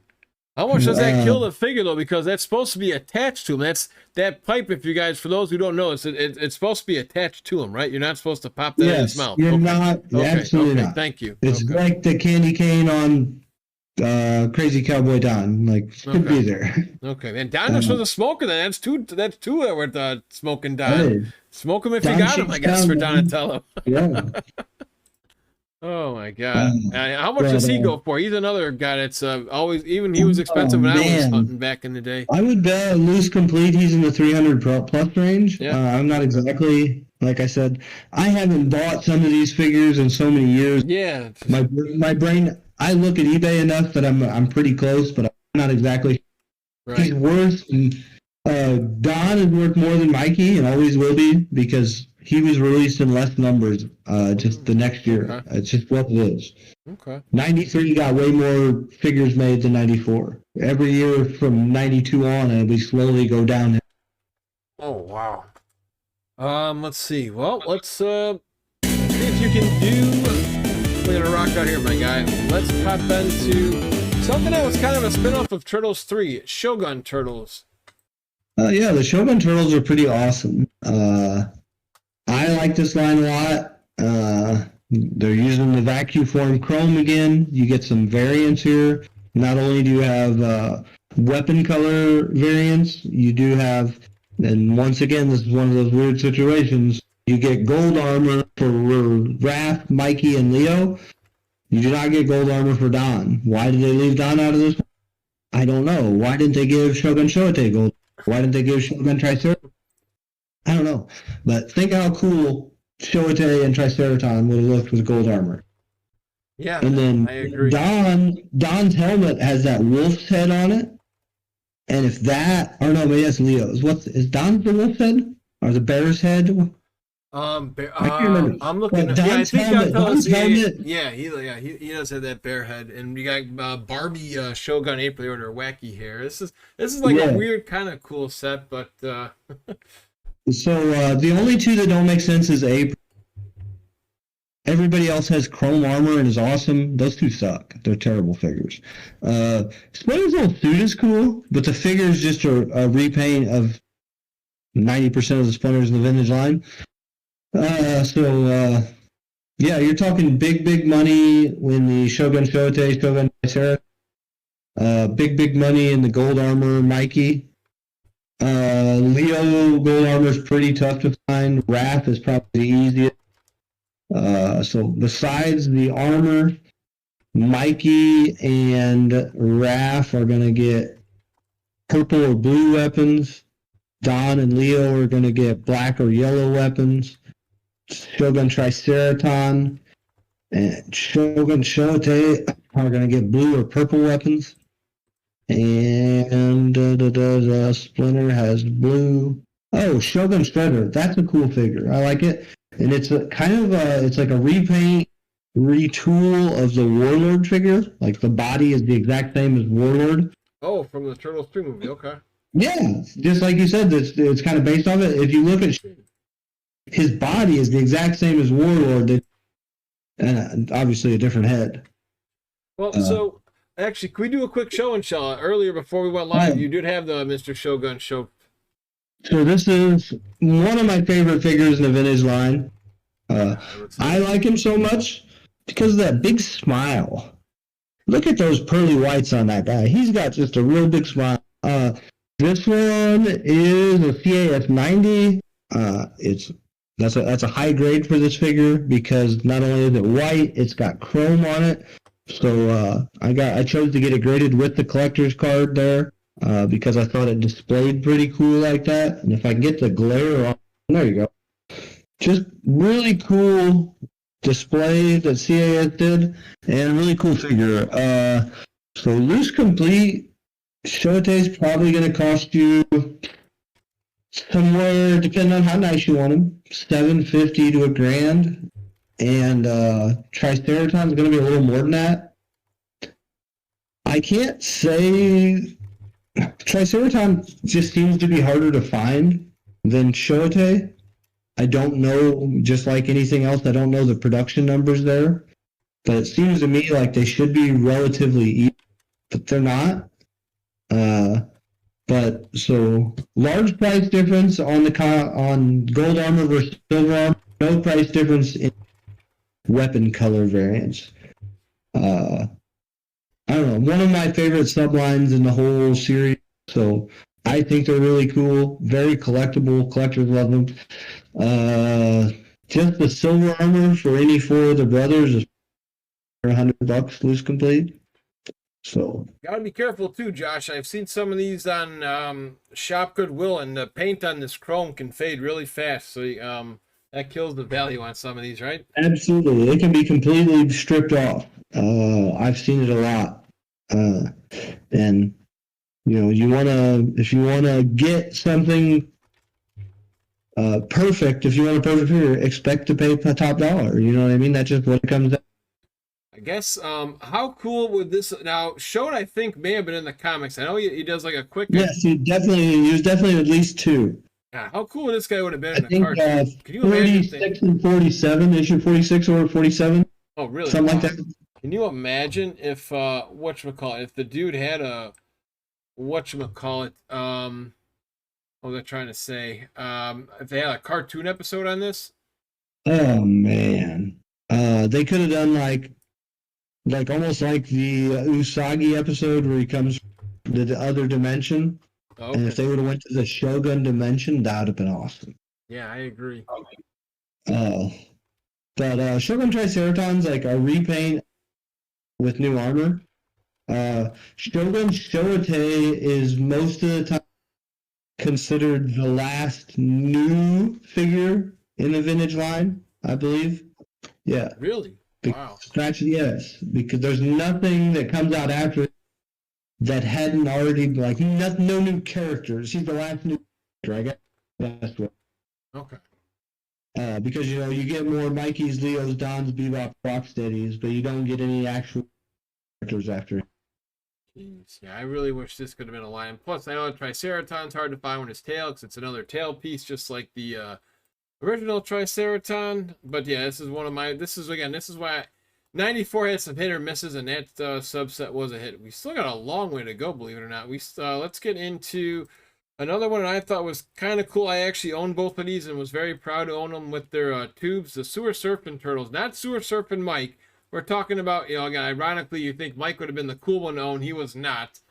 How much does that kill the figure though? Because that's supposed to be attached to him. That pipe. If you guys, for those who don't know, it's supposed to be attached to him, right? You're not supposed to pop that in his mouth. You're not. Absolutely not. Thank you. It's like the candy cane on Crazy Cowboy Don. Like should be there. Okay, and Don just was a smoker. Then that's two that were smoking Don. Smoke him if you got him, I guess, for Donatello. Yeah. Oh my God! How much does he go for? He's another guy that's always, even he was expensive when I was hunting back in the day. I would bet loose complete he's in the 300 plus range. Yeah. I'm not exactly, like I said, I haven't bought some of these figures in so many years. Yeah. My brain, I look at eBay enough that I'm pretty close, but I'm not exactly. Right. He's worth. Don is worth more than Mikey and always will be because he was released in less numbers just the next year. Okay. It's just what it is. Okay. 93 got way more figures made than 94. Every year from 92 on, and we slowly go down. Oh, wow. Let's see. Well, let's see if you can do... We're going to rock out here, my guy. Let's pop into something that was kind of a spin-off of Turtles 3, Shogun Turtles. Yeah, the Shogun Turtles are pretty awesome. I like this line a lot. They're using the vacuum form chrome again. You get some variants here. Not only do you have weapon color variants, you do have And once again, this is one of those weird situations. You get gold armor for Raph, Mikey, and Leo. You do not get gold armor for Don. Why did they leave Don out of this? I don't know. Why didn't they give Shogun Shote gold? Why didn't they give Shogun Triceratops? I don't know. But think how cool Shote and Triceratops would have looked with gold armor. Yeah, And then I agree. Don's helmet has that wolf's head on it. And if that, or no, maybe that's Leo's. Is Don's the wolf's head or the bear's head? I'm remember. looking. But Yeah, I Don's think helmet- Don's helmet- he does have that bear head, and you got Barbie Shogun April with her wacky hair. This is like Yeah. a weird kind of cool set, but So the only two that don't make sense is April. Everybody else has chrome armor and is awesome. Those two suck. They're terrible figures. Splinter's old suit is cool, but the figure is just a repaint of 90% of the Splinters in the vintage line. Yeah, you're talking big money when the Shogun Shote, Shogun Triceratops. Big money in the gold armor, Mikey. Leo gold armor is pretty tough to find. Raph is probably the easiest. So besides the armor, Mikey and Raph are going to get purple or blue weapons. Don and Leo are going to get black or yellow weapons. Shogun Triceratops and Shogun Shote are going to get blue or purple weapons. And Splinter has blue. Oh, Shogun Shredder. That's a cool figure. I like it. And it's it's like a repaint, retool of the Warlord figure. Like the body is the exact same as Warlord. oh, from the Turtles 3 movie. Okay. Yeah, just like you said, it's kind of based off it. If you look at his body is the exact same as Warlord, and obviously a different head. Well, so actually, can we do a quick show and tell? Earlier, before we went live, you did have the Mr. Shogun show. So this is one of my favorite figures in the vintage line. I like him so much because of that big smile. Look at those pearly whites on that guy. He's got just a real big smile. This one is a CAS 90. That's a high grade for this figure because not only is it white, it's got chrome on it. So I chose to get it graded with the collector's card there because I thought it displayed pretty cool like that. And if I can get the glare on, there you go. Just really cool display that CAS did, and a really cool figure. So loose complete. Shote's probably going to cost you somewhere, depending on how nice you want them, $750 to $1,000. And Triceratops is going to be a little more than that. I can't say Triceratops just seems to be harder to find than Shote. I don't know, just like anything else, I don't know the production numbers there. But it seems to me like they should be relatively easy, but they're not. But so large price difference on gold armor versus silver armor, no price difference in weapon color variants. I don't know, one of my favorite sublines in the whole series. So I think they're really cool, very collectible. Collectors love them. Just the silver armor for any four of the brothers is $100 loose complete. So Gotta be careful too, Josh. I've seen some of these on Shop Goodwill, and the paint on this chrome can fade really fast. So that kills the value on some of these, right? absolutely, it can be completely stripped off. I've seen it a lot, and if you wanna get something perfect, if you want a perfect figure, expect to pay the top dollar. You know what I mean? That's just what it comes down. I guess. How cool would this now? Shode, I think, may have been in the comics. I know he does like a quick. Yes, he was definitely at least two. Yeah, how cool this guy would have been I in the think cartoon. Can you imagine? 46 and 47, issue 46 or 47, Oh, really? something like Wow. that. Can you imagine if if the dude had a what was I trying to say? If they had a cartoon episode on this? Oh man, they could have done like almost like the Usagi episode where he comes to the other dimension. And if Okay. they would have went to the Shogun dimension, that would have been awesome. Yeah, I agree. Uh, but Shogun Triceratons like a repaint with new armor. Shogun Shoatei is most of the time considered the last new figure in the vintage line, I believe. Yeah. Really? Wow. Yes, because there's nothing that comes out after it that hadn't already, like, no new characters. He's the last new character, I guess. Best way. Okay. Because, you get more Mikeys, Leos, Dons, Bebop, Rocksteadies, but you don't get any actual characters after. Jeez. Yeah, I really wish this could have been a line. Plus, I know Triceraton's hard to find with his tail because it's another tail piece, just like the original Triceraton. But yeah, this is why 94 had some hit or misses, and that subset was a hit. We still got a long way to go, believe it or not. Let's get into another one that I thought was kind of cool. I actually own both of these and was very proud to own them with their tubes. The Sewer Surfing Turtles, not Sewer Surfing Mike. We're talking about, again, ironically, you think Mike would have been the cool one to own. He was not.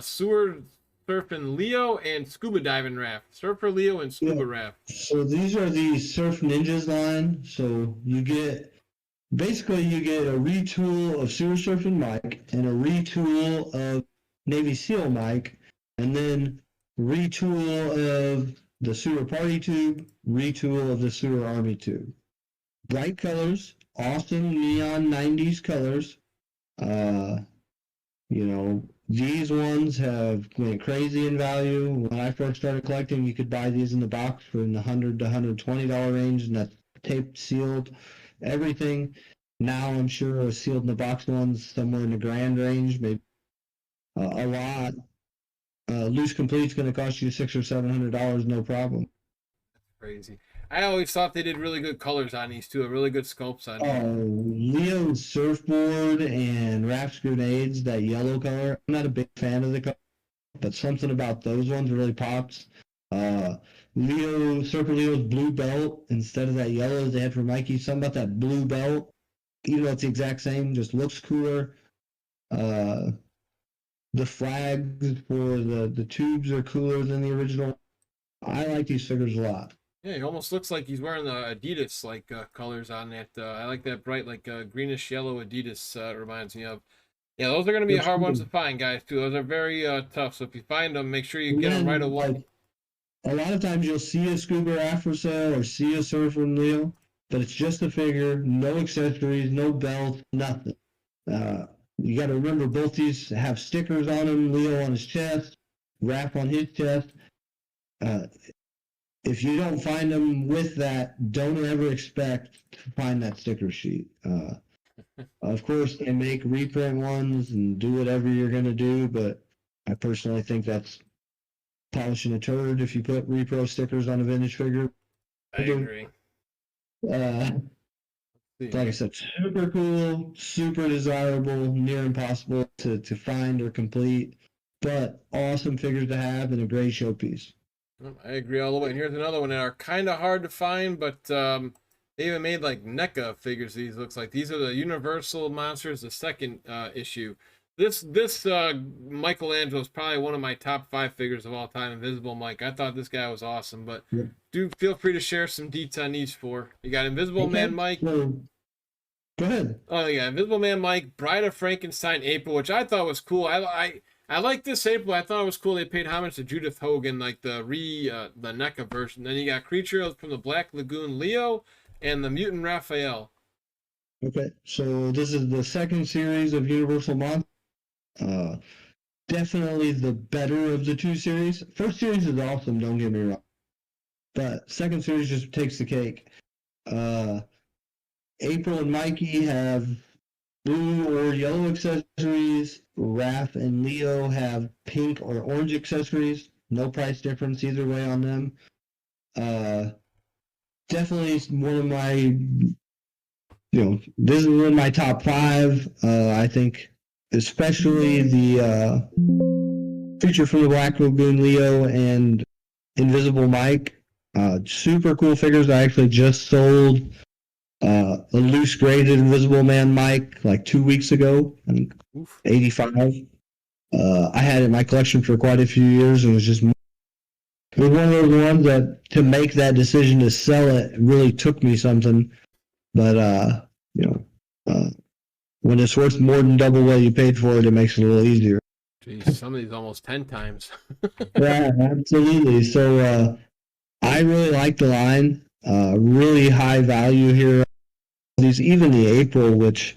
Sewer Surfing Leo and Scuba Diving Raft. Surfer Leo and Scuba Raft. So these are the Surf Ninjas line. So you get a retool of Sewer Surfing Mike and a retool of Navy SEAL Mike, and then retool of the Sewer Party Tube, retool of the Sewer Army Tube. Bright colors, awesome neon 90s colors. These ones have went crazy in value. When I first started collecting, you could buy these in the box for in the $100 to $120 range, and that's taped, sealed, everything. Now I'm sure sealed in the box ones somewhere in the grand range, maybe a lot. Loose complete's going to cost you $600 or $700, no problem. Crazy. I always thought they did really good colors on these too, really good sculpts on these. Leo's surfboard and Raft's grenades, that yellow color. I'm not a big fan of the color, but something about those ones really pops. Surfer Leo's blue belt instead of that yellow they had for Mikey. Something about that blue belt, even though it's the exact same, just looks cooler. The flags for the tubes are cooler than the original. I like these figures a lot. Yeah, he almost looks like he's wearing the Adidas colors on that. I like that bright greenish yellow Adidas. Reminds me of. Yeah, those are going to be hard ones to find, guys. Too. Those are very tough. So if you find them, make sure you get them right away. A lot of times you'll see a Scuba Raft for sale or see a Surfer Leo, but it's just a figure, no accessories, no belt, nothing. You got to remember both these have stickers on them. Leo on his chest, Raft on his chest. If you don't find them with that, don't ever expect to find that sticker sheet. Of course, they make reprint ones and do whatever you're going to do, but I personally think that's polishing a turd if you put repro stickers on a vintage figure. I agree. Like I said, super cool, super desirable, near impossible to find or complete, but awesome figures to have and a great showpiece. I agree all the way. And here's another one that are kind of hard to find, but they even made NECA figures. These looks like these are the Universal Monsters, the second issue. This Michelangelo is probably one of my top 5 figures of all time. Invisible Mike. I thought this guy was awesome, but do feel free to share some deets on these 4. You got Invisible Man Mike. Go ahead. Oh yeah, Invisible Man Mike, Bride of Frankenstein April, which I thought was cool. I like this April. I thought it was cool. They paid homage to Judith Hogan, like the NECA version. Then you got Creature from the Black Lagoon Leo and the Mutant Raphael. Okay, so this is the second series of Universal Monsters. Definitely the better of the 2 series. First series is awesome, don't get me wrong. But second series just takes the cake. April and Mikey have blue or yellow accessories. Raph and Leo have pink or orange accessories. No price difference either way on them. Definitely one of my, this is one of my top 5. I think especially the Creature from the Black Lagoon Leo and Invisible Mike. Super cool figures. I actually just sold a loose graded Invisible Man Mike like 2 weeks ago. I think 85. I had it in my collection for quite a few years. It was just it was one of those ones that to make that decision to sell it really took me something. But you know, when it's worth more than double what you paid for it, it makes it a little easier. Geez, some of these almost 10 times. Yeah, absolutely. So I really like the line. Really high value here. These even the April, which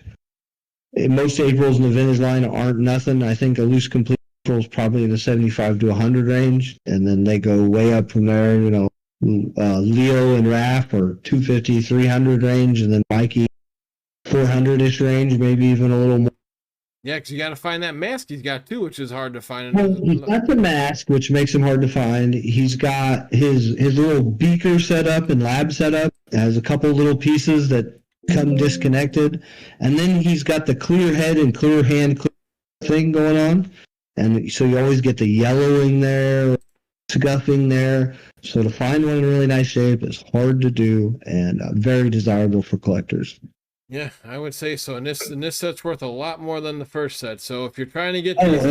most Aprils in the vintage line aren't nothing. I think a loose complete April is probably in the 75 to 100 range, and then they go way up from there. You know, Leo and Raph are 250, 300 range, and then Mikey 400-ish range, maybe even a little more. Yeah, because you got to find that mask he's got too, which is hard to find. Well, he's got the mask, which makes him hard to find. He's got his little beaker set up and lab set up. It has a couple little pieces that come disconnected, and then he's got the clear head and clear hand thing going on, and so you always get the yellowing there, scuffing there. So to find one in really nice shape is hard to do and very desirable for collectors. Yeah, I would say so. And this set's worth a lot more than the first set. So if you're trying to get these,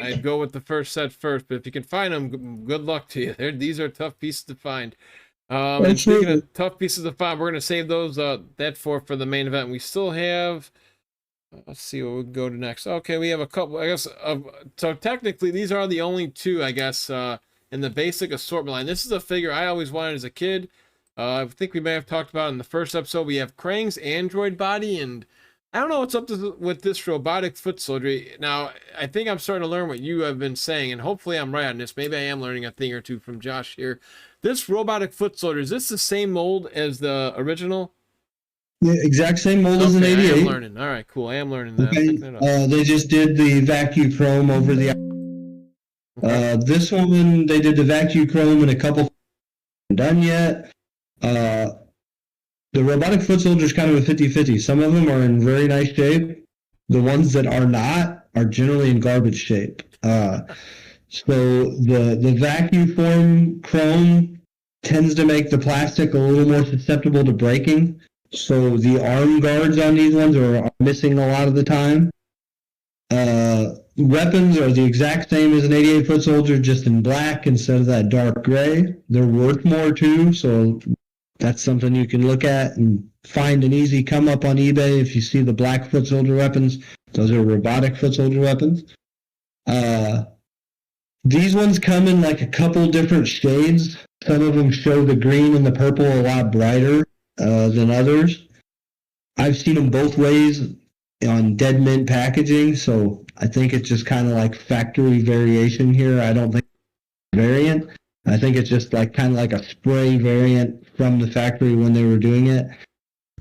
I'd go with the first set first. But if you can find them, good luck to you. These are tough pieces to find. And speaking of tough pieces to find, we're going to save those that for the main event. We still have. Let's see what we go to next. Okay, we have a couple. I guess. So technically, these are the only two, I guess, in the basic assortment line. This is a figure I always wanted as a kid. I think we may have talked about in the first episode. We have Krang's android body, and I don't know what's up with this robotic foot soldier. Now, I think I'm starting to learn what you have been saying, and hopefully I'm right on this. Maybe I am learning a thing or two from Josh here. This robotic foot soldier, is this the same mold as the original? The exact same mold as an Okay, 88. I am learning. All right, cool. I am learning that. Okay. They just did the vacuum chrome over the. Okay. This one, they did the vacuum chrome and a couple done yet. The robotic foot soldier is kind of a 50-50. Some of them are in very nice shape. The ones that are not are generally in garbage shape. So the vacuum form chrome tends to make the plastic a little more susceptible to breaking. So the arm guards on these ones are missing a lot of the time. Weapons are the exact same as an 88 foot soldier, just in black instead of that dark gray. They're worth more too, so that's something you can look at and find an easy come up on eBay. If you see the black foot soldier weapons, those are robotic foot soldier weapons. These ones come in like a couple different shades. Some of them show the green and the purple a lot brighter than others. I've seen them both ways on Dead Mint packaging, so I think it's just kind of like factory variation here. I don't think it's a variant. I think it's just like kind of like a spray variant from the factory when they were doing it.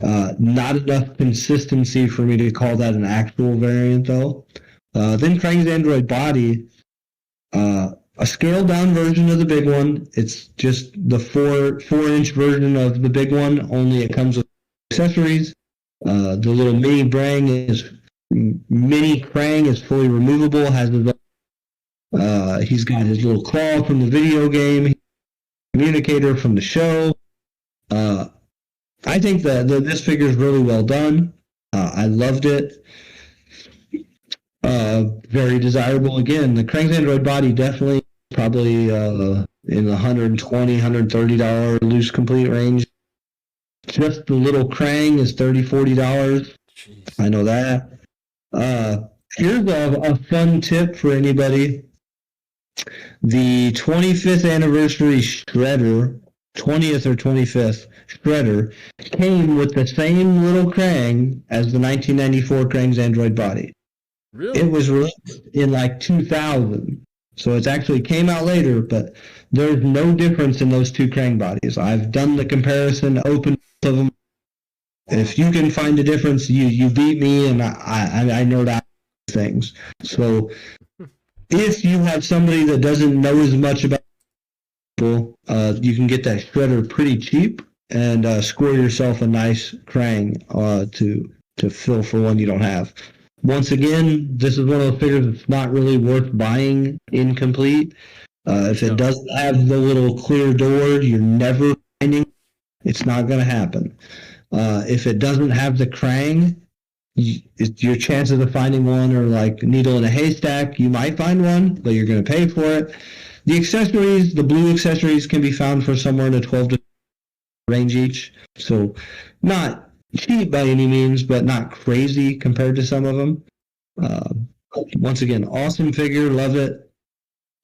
Not enough consistency for me to call that an actual variant, though. Then Krang's android body, a scaled down version of the big one. It's just the 4-inch version of the big one, only it comes with accessories. The little mini Krang is fully removable, has his he's got his little claw from the video game, communicator from the show. I think that this figure is really well done. I loved it. Very desirable. Again, the Krang's android body definitely probably in the $120, $130 loose complete range. Just the little Krang is $30, $40. Jeez. I know that. Here's a fun tip for anybody. The 25th anniversary Shredder, 20th or 25th Shredder, came with the same little Krang as the 1994 Krang's android body. Really? It was released in like 2000. So it actually came out later, but there's no difference in those two Krang bodies. I've done the comparison, open of them. If you can find a difference, you beat me, and I nerd out things. So if you have somebody that doesn't know as much about people, you can get that Shredder pretty cheap and score yourself a nice Krang to fill for one you don't have. Once again, this is one of those figures that's not really worth buying incomplete. If it doesn't have the little clear door, you're never finding it. It's not going to happen. If it doesn't have the Krang, your chances of finding one are like needle in a haystack. You might find one, but you're going to pay for it. The accessories, the blue accessories, can be found for somewhere in the 12 to range each. So not cheap by any means, but not crazy compared to some of them. Once again, awesome figure, love it.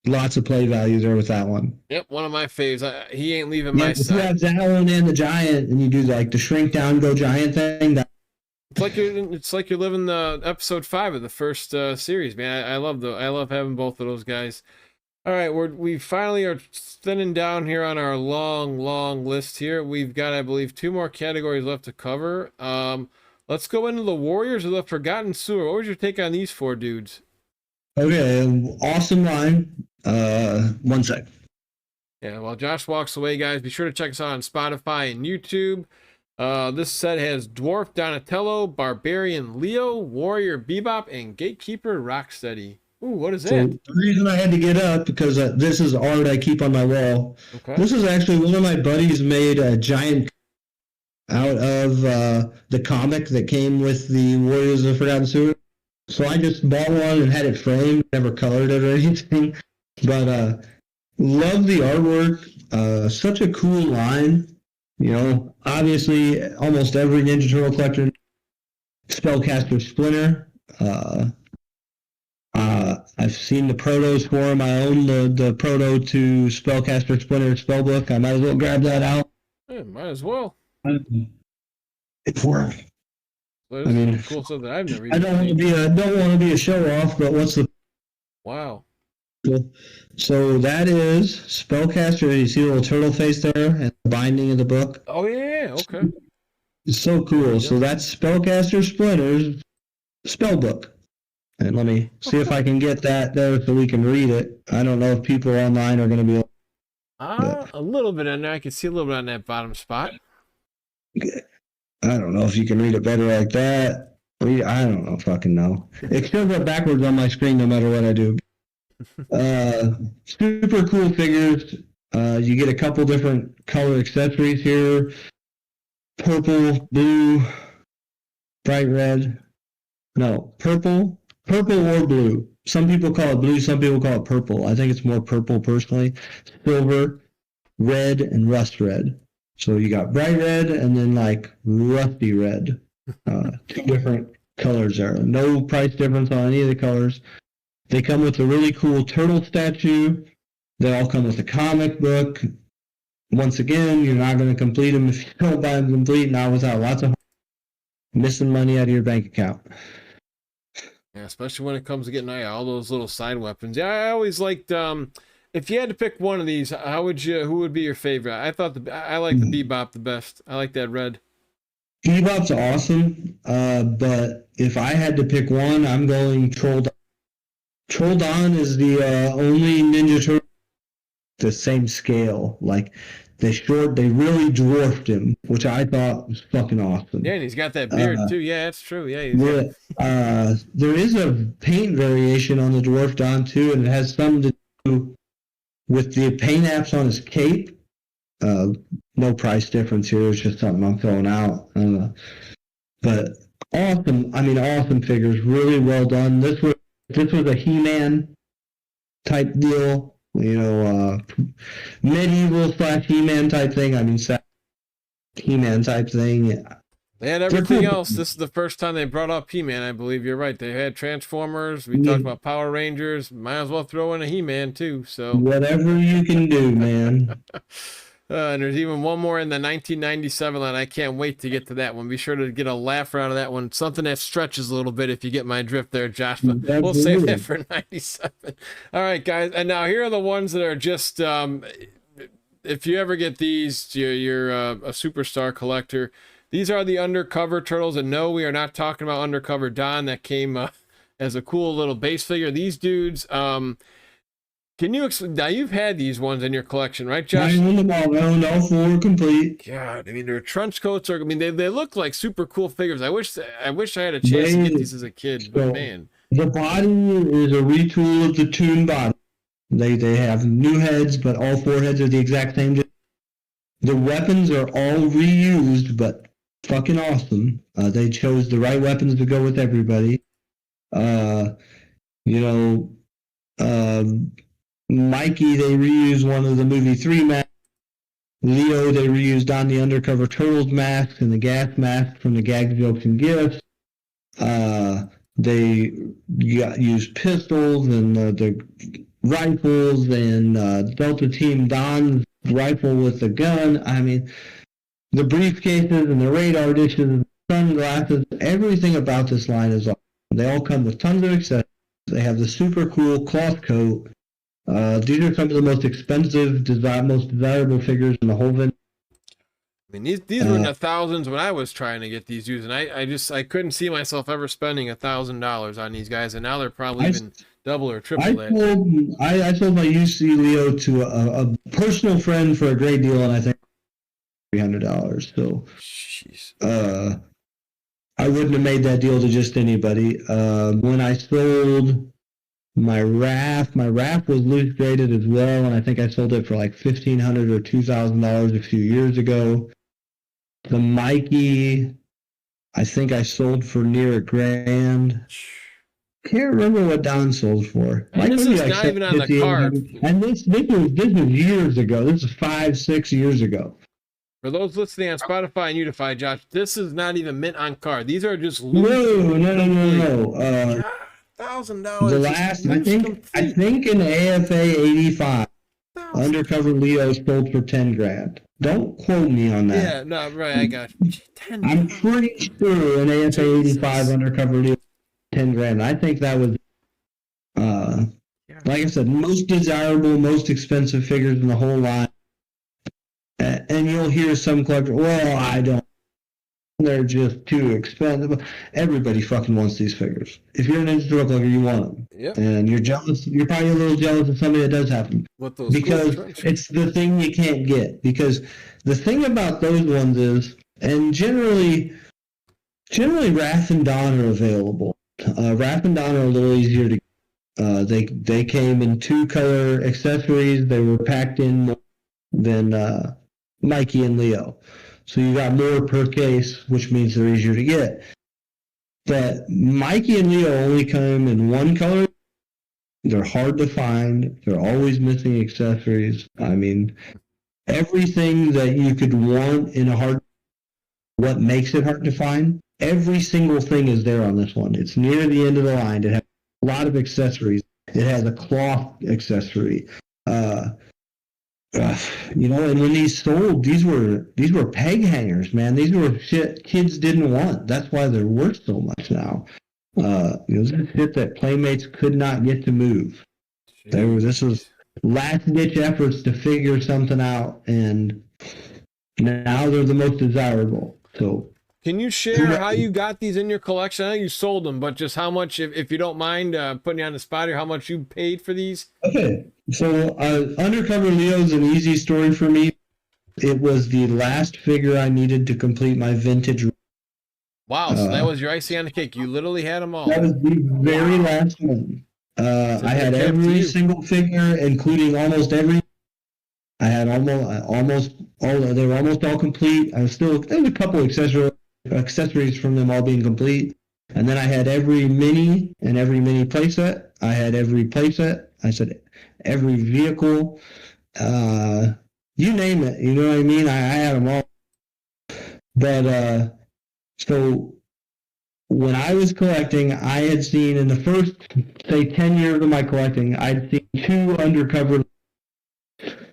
Lots of play value there with that one. Yep, one of my faves. He ain't leaving my If you side. have that one and the giant, and you do like the shrink down, go giant thing. It's like you're living the episode 5 of the first series, man. I love having both of those guys. All right, we finally are thinning down here on our long list here. We've got, I believe, 2 more categories left to cover. Let's go into the Warriors of the Forgotten Sewer. What was your take on these 4 dudes? Okay, awesome line. 1 sec. Yeah, while Josh walks away, guys, be sure to check us out on Spotify and YouTube. This set has Dwarf Donatello, Barbarian Leo, Warrior Bebop, and Gatekeeper Rocksteady. Ooh, what is that? So the reason I had to get up because this is art I keep on my wall. Okay. This is actually one of my buddies made a giant out of the comic that came with the Warriors of the Forgotten Sewer. So I just bought one and had it framed, never colored it or anything. But love the artwork. Such a cool line. You know, obviously almost every Ninja Turtle collector, Spellcaster Splinter. I've seen the protos for him. I own the proto to Spellcaster Splinter spellbook. I might as well grab that out. Yeah, might as well. It's worth. I mean, cool stuff that I've never. I don't want to be a show off, but what's the? Wow. So that is Spellcaster. You see a little turtle face there and the binding of the book. Oh yeah, okay. It's so cool. So that's Spellcaster Splinter's spellbook. And let me see if I can get that there so we can read it. I don't know if people online are going to be. A little bit in there. I can see a little bit on that bottom spot. I don't know if you can read it better like that. I don't know. Fucking know. It shows up backwards on my screen no matter what I do. Super cool figures. You get a couple different color accessories here. Purple, blue, bright red. No, purple or blue. Some people call it blue, some people call it purple. I think it's more purple personally. Silver, red, and rust red. So you got bright red and then like rusty red. 2 different colors there. No price difference on any of the colors. They come with a really cool turtle statue. They all come with a comic book. Once again, you're not going to complete them if you don't buy them complete, not without lots of missing money out of your bank account. Yeah, especially when it comes to getting all those little side weapons. Yeah, I always liked. If you had to pick one of these, who would be your favorite? I thought I like the Bebop the best. I like that red. Bebop's awesome, but if I had to pick one, I'm going Troll Don. Troll Don is the only Ninja Turtle the same scale. Like they really dwarfed him, which I thought was fucking awesome. Yeah, and he's got that beard too. Yeah, that's true. Yeah, there is a paint variation on the Dwarf Don too, and it has something to do with the paint apps on his cape. No price difference here. It's just something I'm throwing out. But awesome. I mean, awesome figures. Really well done. This was a He-Man type deal. You know, medieval / He-Man type thing. I mean, He-Man type thing. They had everything else. This is the first time they brought up He-Man, I believe. You're right. They had Transformers. We talked about Power Rangers. Might as well throw in a He-Man too. So whatever you can do, man. And there's even one more in the 1997 line. I can't wait to get to that one. Be sure to get a laugh out of that one. Something that stretches a little bit if you get my drift there, Josh. But we'll save that for 97. All right, guys. And now here are the ones that are just, if you ever get these, you're a superstar collector. These are the Undercover Turtles. And no, we are not talking about Undercover Don. That came as a cool little base figure. These dudes... Can you explain? Now you've had these ones in your collection, right, Josh? I own them all. I own all 4 complete. God, I mean, their trench coats are. I mean, they look like super cool figures. I wish I had a chance to get these as a kid, but man. The body is a retool of the Toon body. They have new heads, but all 4 heads are the exact same. The weapons are all reused, but fucking awesome. They chose the right weapons to go with everybody. You know, Mikey, they reused one of the movie 3 masks. Leo, they reused Don the Undercover Turtles mask and the gas mask from the Gags, Jokes, and Gifts. They used pistols and the rifles and Delta Team Don's rifle with the gun. I mean, the briefcases and the radar dishes and sunglasses, everything about this line is awesome. They all come with tons of accessories. They have the super cool cloth coat. These are some of the most expensive, most desirable figures in the whole vintage. I mean, these were in the thousands when I was trying to get these used, and I couldn't see myself ever spending $1,000 on these guys, and now they're probably even double or triple that. I sold my UC Leo to a personal friend for a great deal, and I think $300. So, jeez. I wouldn't have made that deal to just anybody. When I sold my RAF was loose graded as well, and I think I sold it for like $1,500 or $2,000 a few years ago. The Mikey, I think I sold for near $1,000. Can't remember what Don sold for. And this is like not even on the card. And this was years ago. This is 5-6 years ago. For those listening on Spotify and Unify, Josh, this is not even mint on card. These are just loose. No. $1,000. The last, I think in AFA 85, Undercover Leo sold for $10,000. Don't quote me on that. Yeah, no, right, I got you. I'm pretty sure in AFA 85, Undercover Leo $10,000. I think that was, like I said, most desirable, most expensive figures in the whole line. And you'll hear some collectors, well, I don't. They're just too expensive. Everybody fucking wants these figures. If you're an Ninja Turtle collector, you want them. Yep. And you're jealous. You're probably a little jealous of somebody that does have them. Because it's the thing you can't get. Because the thing about those ones is, and generally Wrath and Dawn are available. Wrath and Dawn are a little easier to get. They came in 2-color accessories. They were packed in more than Mikey and Leo. So you got more per case, which means they're easier to get. But Mikey and Leo only come in 1 color. They're hard to find. They're always missing accessories. I mean, everything that you could want in what makes it hard to find, every single thing is there on this one. It's near the end of the line. It has a lot of accessories. It has a cloth accessory. And when these sold, these were peg hangers, man. These were shit kids didn't want. That's why they're worth so much now. This is shit that Playmates could not get to move. This was last ditch efforts to figure something out, and now they're the most desirable. So, can you share how you got these in your collection? I know you sold them, but just how much, if you don't mind putting you on the spot here, how much you paid for these? Okay, so Undercover Leo is an easy story for me. It was the last figure I needed to complete my vintage. Wow, so that was your icing on the cake. You literally had them all. That was the very last one. I had every single figure, including almost every. I had almost all. They were almost all complete. There was a couple accessories from them all being complete, and then I had every mini and every mini playset. I had every playset. I said every vehicle. You name it. You know what I mean? I had them all. But so when I was collecting, I had seen in the first, say, 10 years of my collecting, I'd seen 2 Undercover,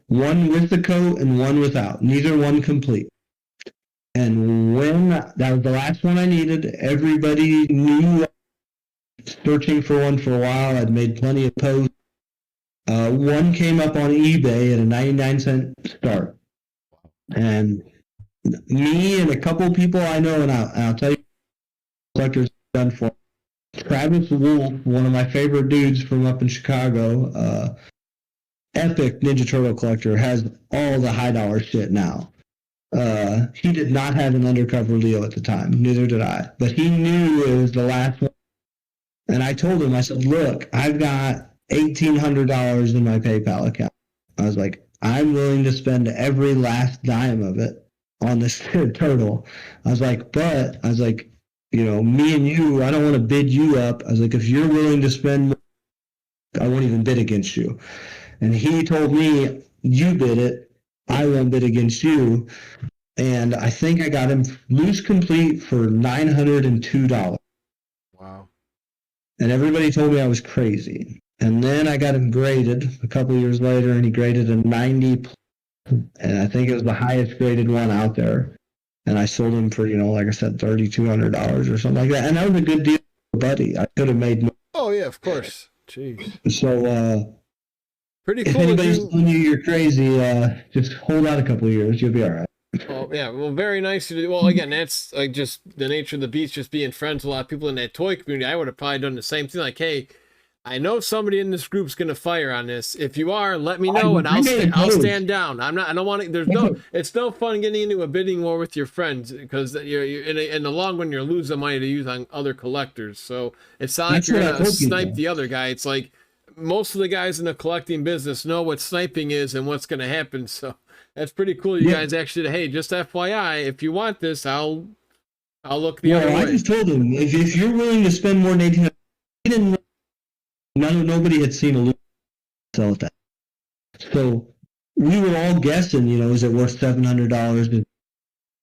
one with the coat and one without. Neither one complete. And when that was the last one I needed, everybody knew. Searching for one for a while, I'd made plenty of posts. One came up on eBay at a 99-cent start. And me and a couple people I know, and I'll tell you, collectors done for. Travis Wolf, one of my favorite dudes from up in Chicago, epic Ninja Turtle collector, has all the high dollar shit now. He did not have an Undercover Leo at the time, neither did I. But he knew it was the last one. And I told him, I said, look, I've got $1,800 in my PayPal account. I was like, I'm willing to spend every last dime of it on this turtle. I was like, you know, me and you, I don't want to bid you up. I was like, if you're willing to spend, I won't even bid against you. And he told me, you bid it, I won't bid against you. And I think I got him loose complete for $902. Wow. And everybody told me I was crazy. And then I got him graded a couple of years later, and he graded a 90, and I think it was the highest graded one out there. And I sold him for, you know, like I said, $3,200 or something like that. And that was a good deal for Buddy. I could have made more. Oh yeah, of course. Jeez. So Pretty if cool. anybody's telling you you're crazy, just hold out a couple of years. You'll be all right. Oh yeah, well, very nice to do. Well, again, that's like just the nature of the beast, just being friends with a lot of people in that toy community. I would have probably done the same thing. Like, hey, I know somebody in this group's gonna fire on this. If you are, let me know, and I'll stand down. I don't want to. There's no. It's no fun getting into a bidding war with your friends because you're in the long run you're losing money to use on other collectors. So it's not like you're gonna snipe the other guy. It's like most of the guys in the collecting business know what sniping is and what's gonna happen. So that's pretty cool. You guys actually, hey, just FYI, if you want this, I'll look the other way. I just told him if you're willing to spend more than $1,800, nobody had seen a loot sell at that. So we were all guessing, you know, is it worth $700?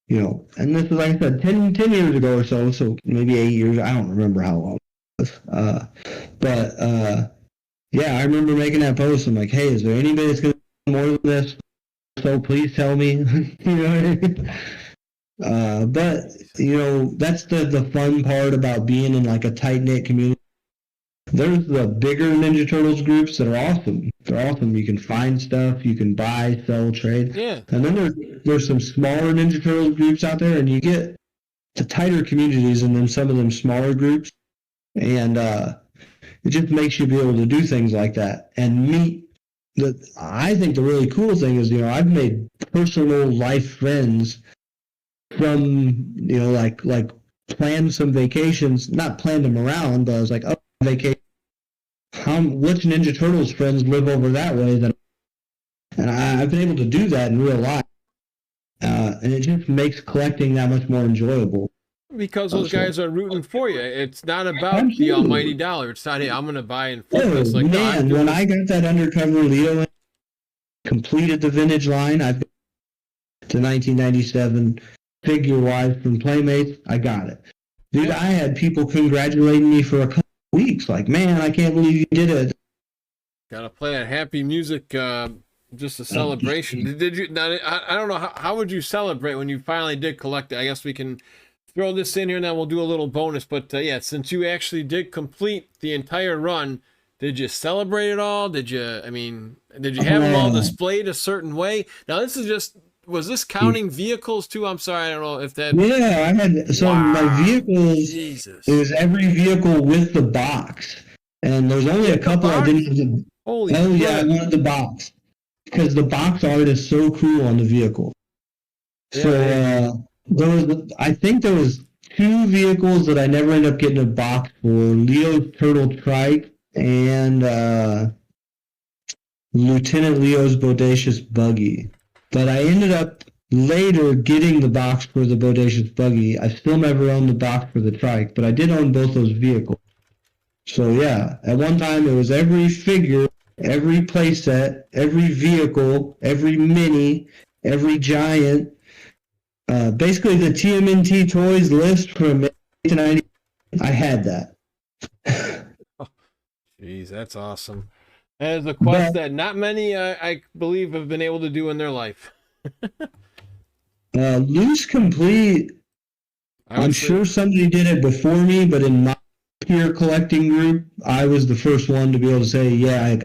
You know, and this is, like I said, 10 years ago or so maybe 8 years. I don't remember how long it was. Yeah, I remember making that post. I'm like, hey, is there anybody that's going to do more than this? So please tell me. You know what I mean? But, you know, that's the fun part about being in like a tight-knit community. There's the bigger Ninja Turtles groups that are awesome. They're awesome. You can find stuff, you can buy, sell, trade. Yeah. And then there's some smaller Ninja Turtles groups out there, and you get to tighter communities and then some of them smaller groups. And it just makes you be able to do things like that and meet. I think the really cool thing is, you know, I've made personal life friends from, you know, like planned some vacations, not planned them around, but I was like, oh, vacation. Which Ninja Turtles friends live over that way? And I've been able to do that in real life. And it just makes collecting that much more enjoyable. Because those guys are rooting for you. It's not about the almighty dollar. It's not, hey, I'm going to buy and flip this. Like, man, when I got that undercover Leo in, completed the vintage line, I've got to 1997 figure-wise from Playmates, I got it. Dude, I had people congratulating me for a couple of weeks. Like, man, I can't believe you did it. Got to play that happy music, just a celebration. Did you? Now, I don't know, how would you celebrate when you finally did collect it? I guess we can throw this in here and then we'll do a little bonus. But yeah, since you actually did complete the entire run, did you celebrate it all? Did you have them all displayed a certain way? Now this is just, was this counting vehicles too? I'm sorry, I don't know if that. Yeah, I had my vehicles. Jesus. It was every vehicle with the box, and there's only a couple I didn't have the. Holy I wanted the box because the box art is so cool on the vehicle. Yeah. So I think there was 2 vehicles that I never ended up getting a box for: Leo's Turtle Trike and Lieutenant Leo's Bodacious Buggy. But I ended up later getting the box for the Bodacious Buggy. I still never owned the box for the Trike, but I did own both those vehicles. So yeah, at one time it was every figure, every playset, every vehicle, every mini, every giant. Basically the TMNT toys list from 1990. I had that. Jeez, that's awesome. That is a quest that not many, I believe, have been able to do in their life. Loose complete. I'm sure somebody did it before me, but in my peer collecting group, I was the first one to be able to say, yeah.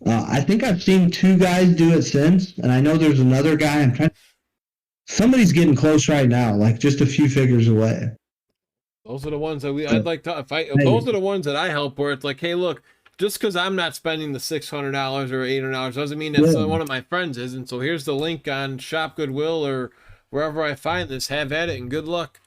I think I've seen 2 guys do it since, and I know there's another guy. Somebody's getting close right now, like just a few figures away. Those are the ones that I'd like to. Those are the ones that I help. Where it's like, hey, look. Just because I'm not spending the $600 or $800 doesn't mean that one of my friends is. And so here's the link on Shop Goodwill or wherever I find this. Have at it and good luck.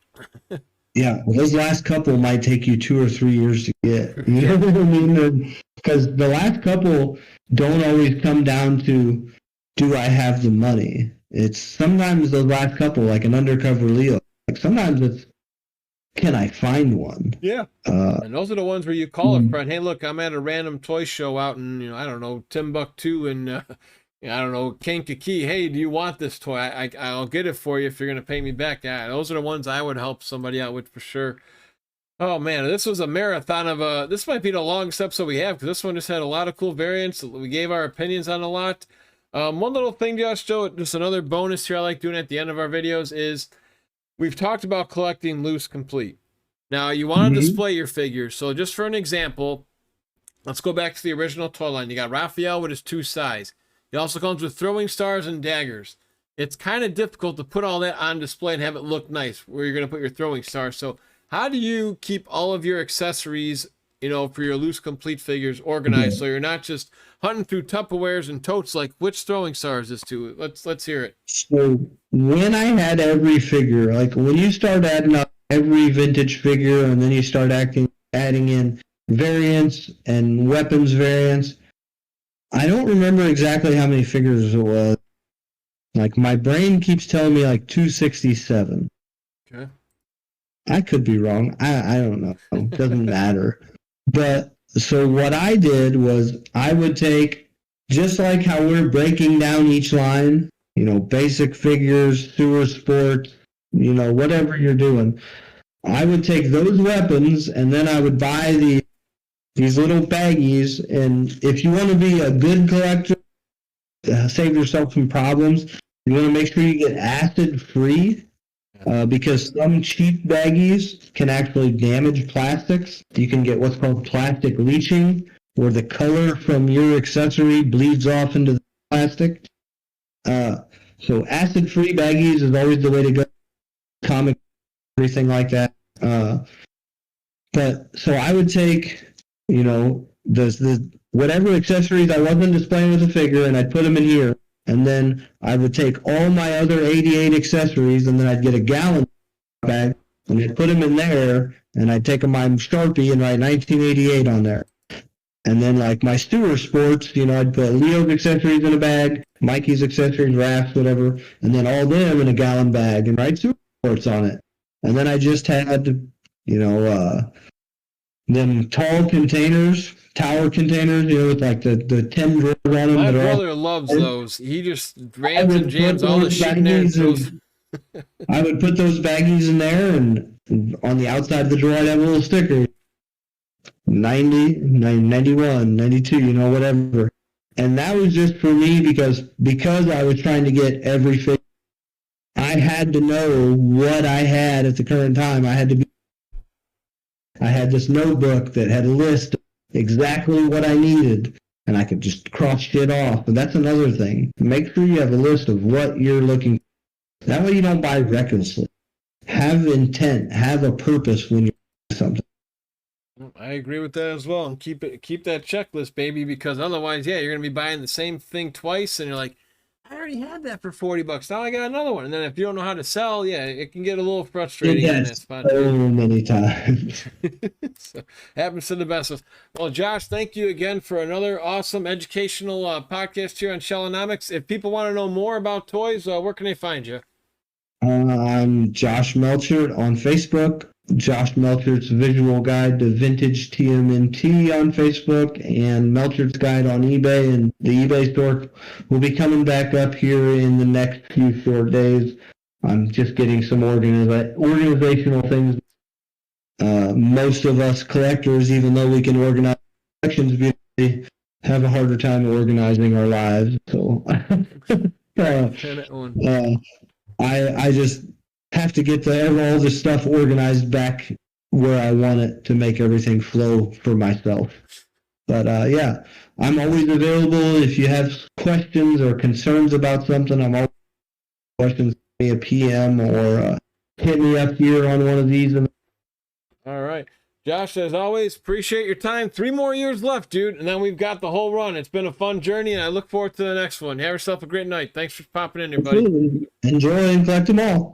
Yeah, well, those last couple might take you 2 or 3 years to get. You know what I mean? Because the last couple don't always come down to, do I have the money? It's sometimes the last couple, like an undercover Leo. Like sometimes it's, can I find one? Yeah. And those are the ones where you call a friend, hey, look, I'm at a random toy show out in, I don't know, Timbuktu and, I don't know, Kankakee. Hey, do you want this toy? I'll get it for you if you're going to pay me back. Yeah, those are the ones I would help somebody out with for sure. Oh, man, this was a marathon of this might be the longest episode we have because this one just had a lot of cool variants. We gave our opinions on a lot. One little thing, Josh, Joe, just another bonus here I like doing at the end of our videos is we've talked about collecting loose complete. Now, you want to display your figures. So just for an example, let's go back to the original toy line. You got Raphael with his 2 sides. He also comes with throwing stars and daggers. It's kind of difficult to put all that on display and have it look nice where you're going to put your throwing stars. So how do you keep all of your accessories, for your loose complete figures organized so you're not just hunting through Tupperwares and totes like which throwing star is this to? Let's hear it. So when I had every figure, like when you start adding up every vintage figure and then you start adding in variants and weapons variants, I don't remember exactly how many figures it was. Like my brain keeps telling me like 267. Okay. I could be wrong. I don't know. It doesn't matter. But so what I did was I would take, just like how we're breaking down each line, basic figures, sewer sports, whatever you're doing, I would take those weapons and then I would buy these little baggies. And if you want to be a good collector, save yourself some problems, you want to make sure you get acid free. Because some cheap baggies can actually damage plastics. You can get what's called plastic leaching, where the color from your accessory bleeds off into the plastic. So acid-free baggies is always the way to go. Comic, everything like that. But so I would take, the whatever accessories I wasn't displaying with the figure, and I'd put them in here. And then I would take all my other 88 accessories, and then I'd get a gallon bag, and I'd put them in there, and I'd take my Sharpie and write 1988 on there. And then, like my sewer sports, I'd put Leo's accessories in a bag, Mikey's accessories, Raph's, whatever, and then all them in a gallon bag and write sewer sports on it. And then I just had, them tall containers, tower containers, with like the 10 drawers on them. My brother loves those. He just rams and jams all the shit in there. I would put those baggies in there, and on the outside of the drawer, I'd have a little sticker. 90, 91, 92, whatever. And that was just for me because I was trying to get every figure. I had to know what I had at the current time. I had this notebook that had a list of exactly what I needed, and I could just cross shit off. But that's another thing. Make sure you have a list of what you're looking for. That way you don't buy recklessly. Have intent. Have a purpose when you're doing something. I agree with that as well. And keep that checklist, baby, because otherwise, you're going to be buying the same thing twice, and you're like, I already had that for $40. Now I got another one. And then if you don't know how to sell, it can get a little frustrating in that spot. So many times. So, happens to the best of us. Well, Josh, thank you again for another awesome educational podcast here on Shellonomics. If people want to know more about toys, where can they find you? I'm Josh Melchert on Facebook. Josh Melchert's Visual Guide to Vintage TMNT on Facebook, and Melchert's Guide on eBay, and the eBay store will be coming back up here in the next few short days. I'm just getting some organizational things. Most of us collectors, even though we can organize collections beautifully, have a harder time organizing our lives. So I just have to get all this stuff organized back where I want it to make everything flow for myself. But I'm always available if you have questions or concerns about something. I'm always questions, me a PM or hit me up here on one of these. All right. Josh, as always, appreciate your time. 3 more years left, dude, and then we've got the whole run. It's been a fun journey, and I look forward to the next one. Have yourself a great night. Thanks for popping in here, buddy. Enjoy and collect them all.